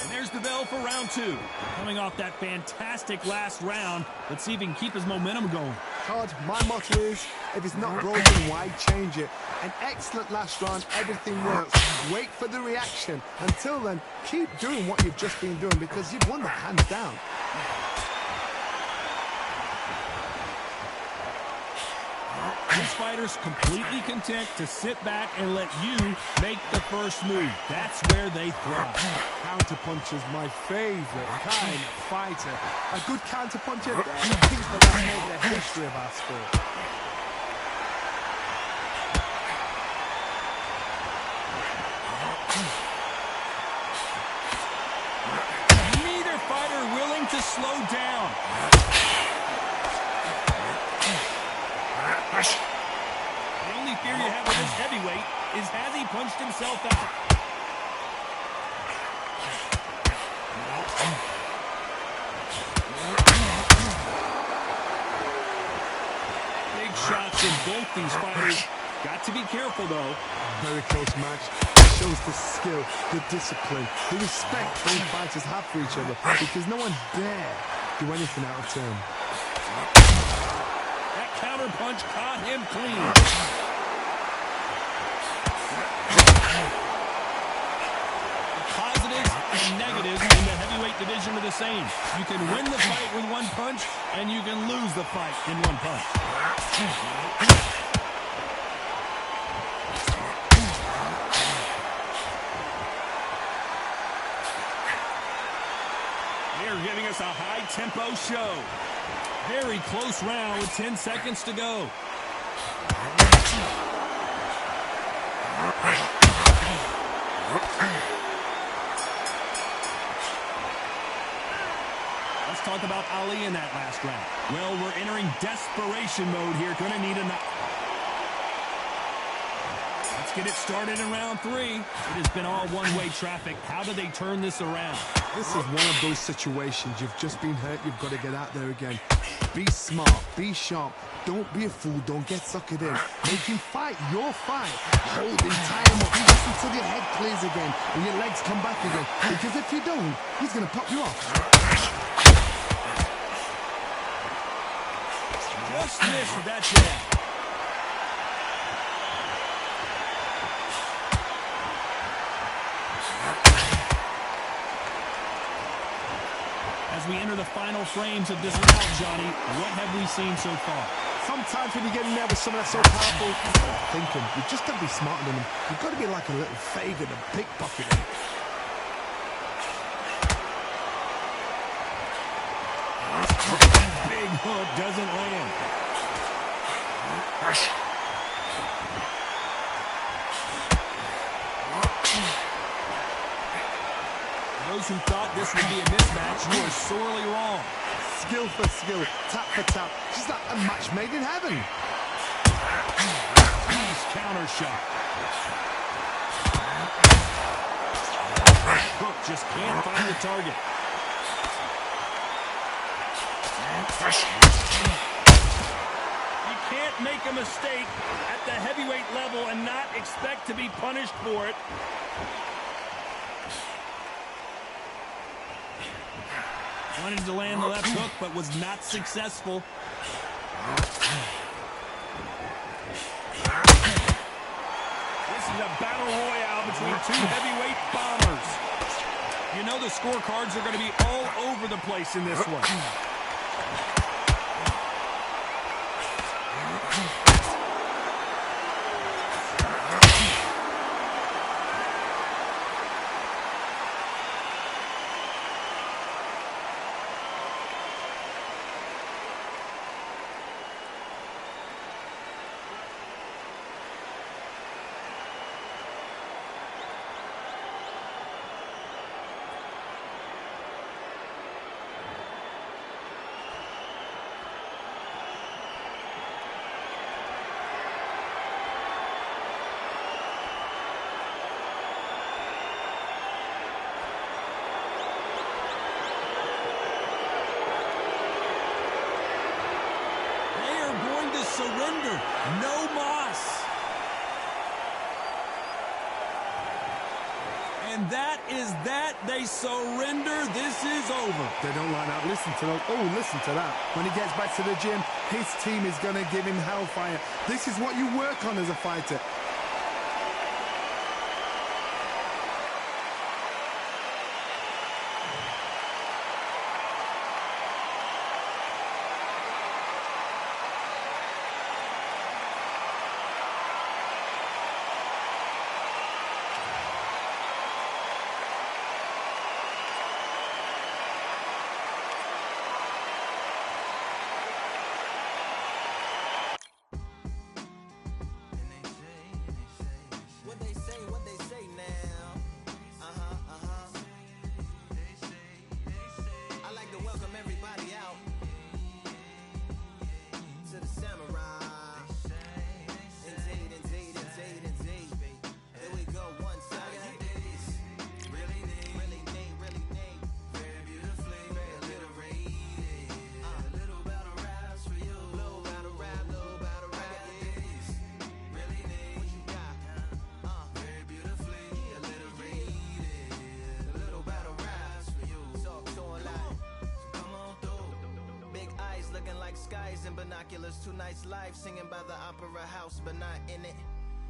And there's the bell for round two. Coming off that fantastic last round, let's see if he can keep his momentum going. Todd, my motto is, if it's not broken, why change it? An excellent last round, everything works. Wait for the reaction. Until then, keep doing what you've just been doing because you've won that hands down. This fighter's completely content to sit back and let you make the first move. That's where they thrive. Counterpuncher's my favorite kind of fighter. A good counterpuncher, I think that made the history of our sport. Neither fighter willing to slow down. The only fear you have with this heavyweight is has he punched himself out? Big shots in both these fighters. Got to be careful, though. Very close match. Shows the skill, the discipline, the respect both fighters have for each other because no one dare do anything out of turn. That counter punch caught him clean. The positives and negatives in the heavyweight division are the same. You can win the fight with one punch, and you can lose the fight in one punch. They're giving us a high-tempo show. Very close round with 10 seconds to go. talk about Ali in that last round. Well, we're entering desperation mode here. Gonna need a... Let's get it started in round 3. It has been all one-way traffic. How do they turn this around? This is one of those situations. You've just been hurt. You've got to get out there again. Be smart. Be sharp. Don't be a fool. Don't get suckered in. Make him fight your fight. Hold him, tie him up. You just until your head clears again and your legs come back again. Because if you don't, he's going to pop you off. Just missed with that jab. As we enter the final frames of this round, Johnny, what have we seen so far? Sometimes when you get in there with someone that's so powerful, thinking, you just got to be smarter than him. You've got to be like a little faggot and pickpocket him. Big hook doesn't land. Those who thought this would be a mismatch, you are sorely wrong. Skill for skill, tap for tap. Just like a match made in heaven. Nice counter shot. Hook just can't find the target. You can't make a mistake at the heavyweight level and not expect to be punished for it. Wanted to land the left hook, but was not successful. This is a battle royale between two heavyweight bombers. You know the scorecards are going to be all over the place in this one. Surrender. No mas. And that is that. They surrender. This is over. They don't like that. Listen to that. Oh, listen to that. When he gets back to the gym, his team is going to give him hellfire. This is what you work on as a fighter. Skies and binoculars, 2 nights live singing by the opera house, but not in it.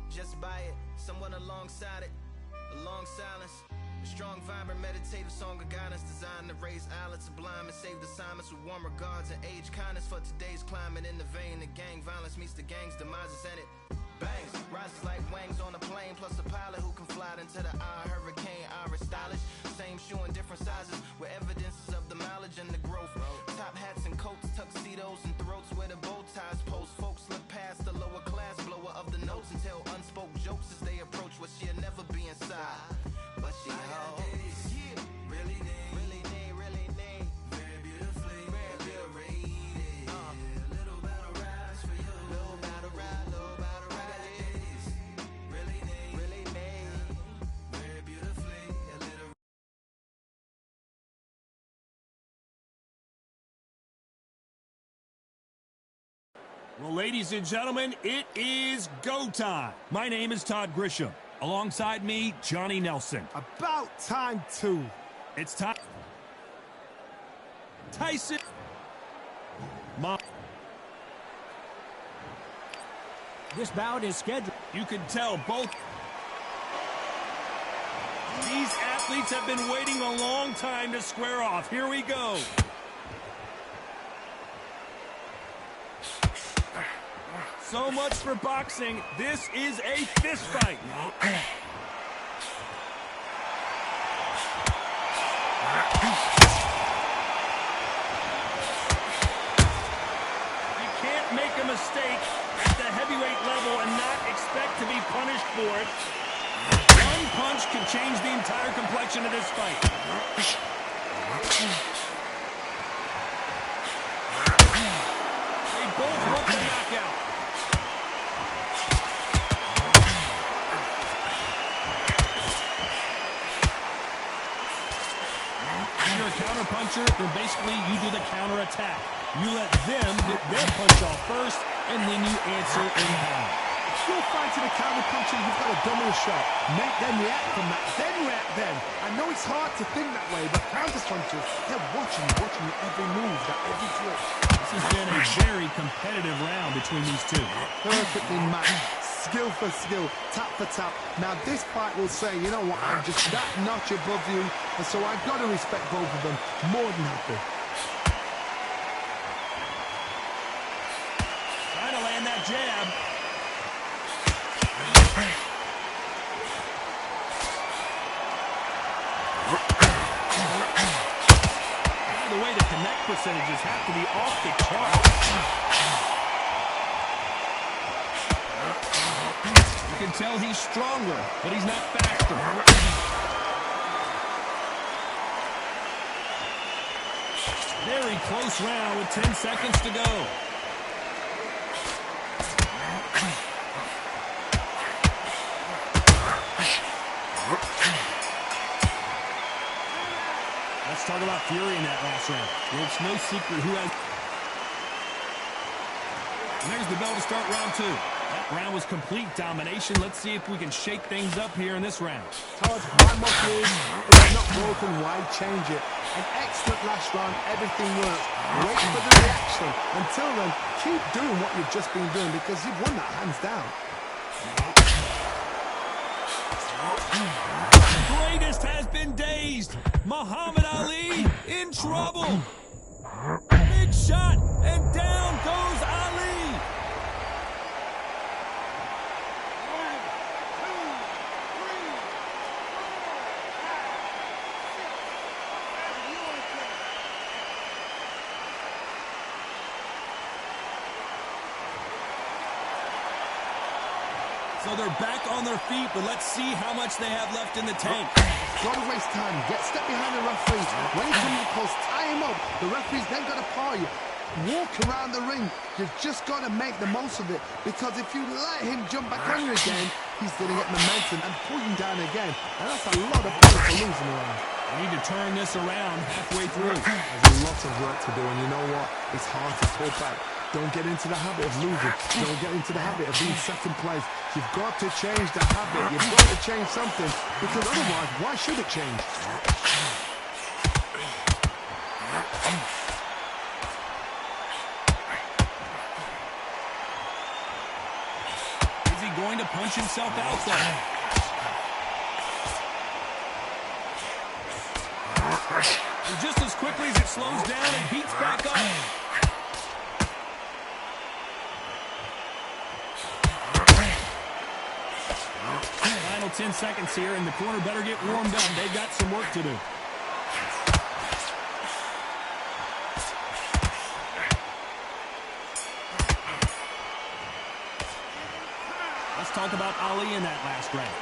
Just by it, someone alongside it, a long silence. A strong, vibrant, meditative song of guidance designed to raise eyelids sublime and save the assignments with warm regards and age kindness for today's climate. In the vein of gang violence meets the gang's demises, and it bangs, rises like wings on a plane, plus a pilot who can fly into the eye. Hurricane, Irish stylish, same shoe in different sizes with evidences of the mileage and the growth. Top hats and coats, tuxedos and throats where the bow ties post. Folks look past the lower class blower of the notes and tell unspoke jokes as they approach what she'll never be inside. But she holds, really need, very beautifully. Well, ladies and gentlemen, it is go time. My name is Todd Grisham. Alongside me, Johnny Nelson. About time, too. It's time. Tyson. This bout is scheduled. You can tell both. These athletes have been waiting a long time to square off. Here we go. So much for boxing. This is a fist fight. You can't make a mistake at the heavyweight level and not expect to be punished for it. One punch can change the entire complexion of this fight. They both want the knockout. You're a counter-puncher, then basically you do the counter-attack. You let them get their punch off first, and then you answer in kind. You're fighting a counter-puncher, you've got a double shot. Make them react from that, then react then. I know it's hard to think that way, but counter-punchers, they're watching every move, every twitch. This has been a very competitive round between these two. Perfectly matched. Skill for skill, tap for tap. Now this fight will say, you know what, I'm just that notch above you, and so I've got to respect both of them. More than happy. Trying to land that jab. By the way, the connect percentages have to be off the chart. You can tell he's stronger, but he's not faster. Very close round with 10 seconds to go. Let's talk about fury in that last round. Well, it's no secret who has... And there's the bell to start round two. That round was complete domination. Let's see if we can shake things up here in this round. Todd, my motto is, if it's not broken, why change it? An excellent last round, everything works. Wait for the reaction. Until then, keep doing what you've just been doing because you've won that hands down. The greatest has been dazed. Muhammad Ali in trouble. Big shot, and down goes Ali. So they're back on their feet, but let's see how much they have left in the tank. Don't waste time. Step behind the referee. When he comes close, tie him up. The referee's then got to paw you. Walk around the ring. You've just got to make the most of it. Because if you let him jump back on you again, he's going to get momentum and pull you down again. And that's a lot of points for losing around. We need to turn this around halfway through. There's a lot of work to do, and you know what? It's hard to pull back. Don't get into the habit of losing. Don't get into the habit of being second place. You've got to change the habit. You've got to change something, because otherwise, why should it change? Is he going to punch himself out there? And just as quickly as it slows down, it heats back up. Final 10 seconds here, and the corner better get warmed up. They've got some work to do. Let's talk about Ali in that last round.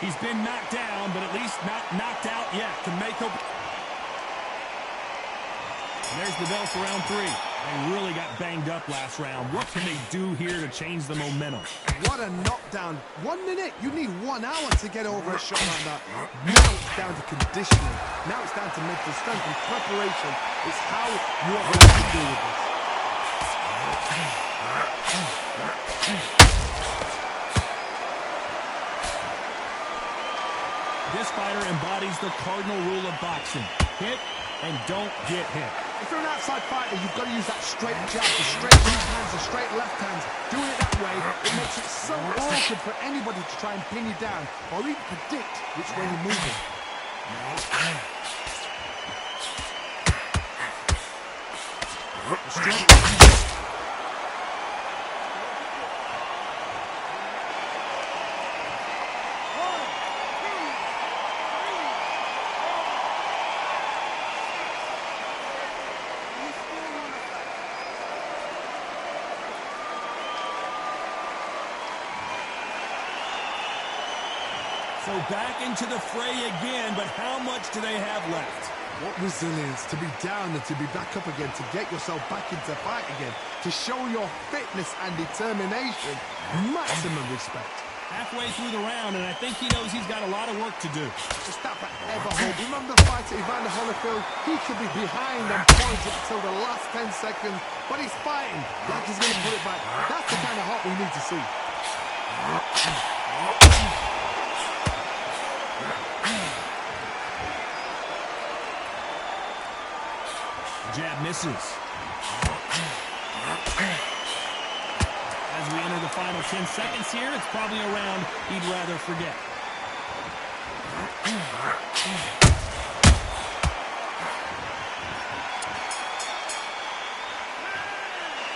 He's been knocked down, but at least not knocked out yet. Can make up. And there's the bell for round three. They really got banged up last round. What can they do here to change the momentum? What a knockdown. 1 minute. You need 1 hour to get over a shot like that. Now it's down to conditioning. Now it's down to mental strength and preparation. It's how you are going to do with this. This fighter embodies the cardinal rule of boxing. Hit and don't get hit. If you're an outside fighter, you've got to use that straight jab, the straight right hands, the straight left hands. Doing it that way, it makes it so awkward for anybody to try and pin you down or even predict which way you're moving. So back into the fray again, but how much do they have left? What resilience to be down and to be back up again, to get yourself back into fight again, to show your fitness and determination. Maximum respect. Halfway through the round, and I think he knows he's got a lot of work to do. It's that forever hope. Remember the fight at Evander Holyfield? He could be behind and pointed until the last 10 seconds, but he's fighting like he's going to put it back. That's the kind of heart we need to see. Jab misses. As we enter the final 10 seconds here, it's probably a round he'd rather forget.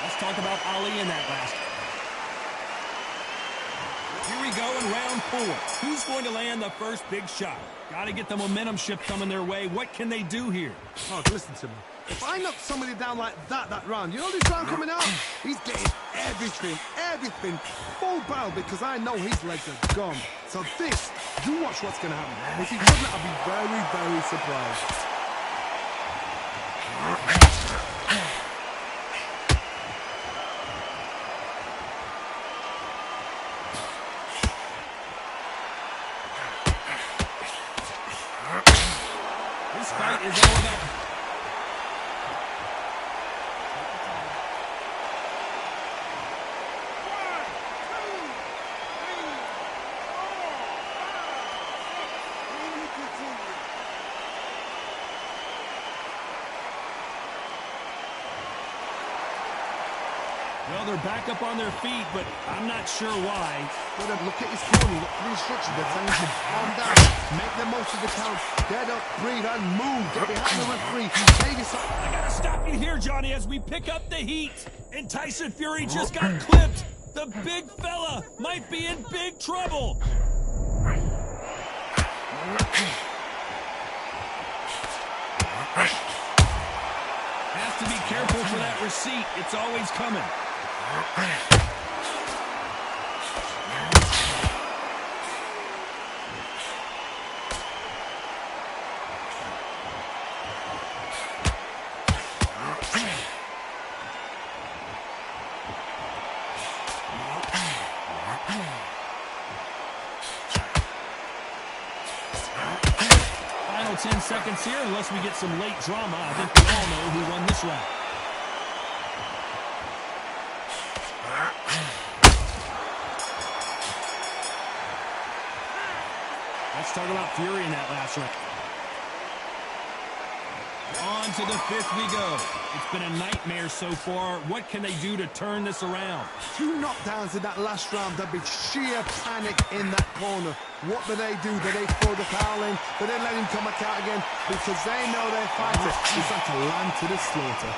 Let's talk about Ali in that last. Here we go in round 4. Who's going to land the first big shot? Got to get the momentum shift coming their way. What can they do here? Oh, listen to me. If I knock somebody down like that round, you know this round coming out? He's getting everything, full barrel, because I know his legs are gone. So this, you watch what's going to happen. If he doesn't, I'll be very, very surprised. This fight is all about... Well, they're back up on their feet, but I'm not sure why. But look at his corner, look at the instructions. They're telling him to calm down, make the most of the count, get up, breathe, and move. Get behind the referee. I gotta stop you here, Johnny, as we pick up the heat. And Tyson Fury just got clipped. The big fella might be in big trouble. Has to be careful for that receipt. It's always coming. Final 10 seconds here, unless we get some late drama. I think we all know who won this round. Let's talk about Fury in that last round. On to the 5th we go. It's been a nightmare so far. What can they do to turn this around? 2 knockdowns in that last round. There'd be sheer panic in that corner. What do? Do they throw the towel in? Do they let him come back out again? Because they know their fighter is like a lamb to the slaughter.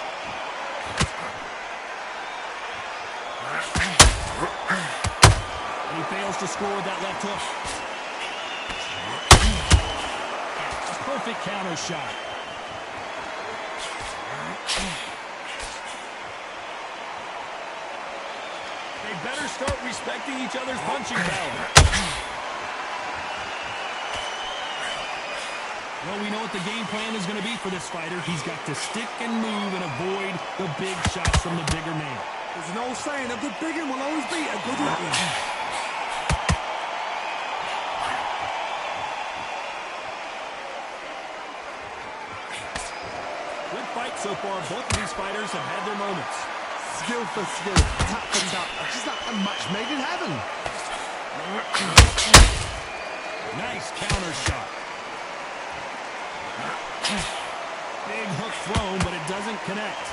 And he fails to score with that left hook. A perfect counter shot. They better start respecting each other's punching power. Well, we know what the game plan is going to be for this fighter. He's got to stick and move and avoid the big shots from the bigger man. There's an old saying, a good big one will always beat a good little one. Good fight so far. Both of these fighters have had their moments. skill for skill, tap for tap. Just like a match made in heaven. Nice counter shot. Big hook thrown, but it doesn't connect.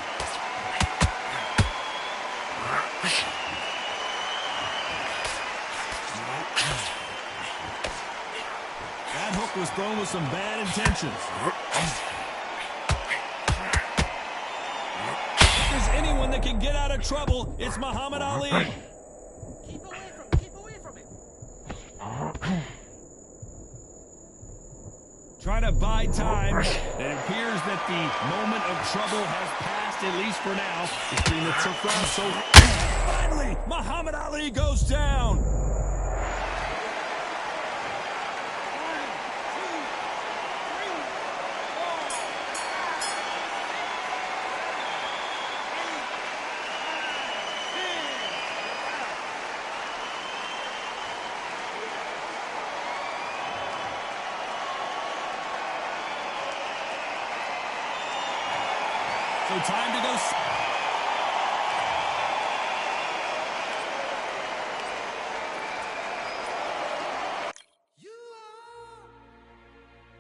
That hook was thrown with some bad intentions. If there's anyone that can get out of trouble, it's Muhammad Ali. Keep away from him. Trying to buy time. It appears that the moment of trouble has passed, at least for now. It's been a tough round, so Finally, Muhammad Ali goes down. So time to go.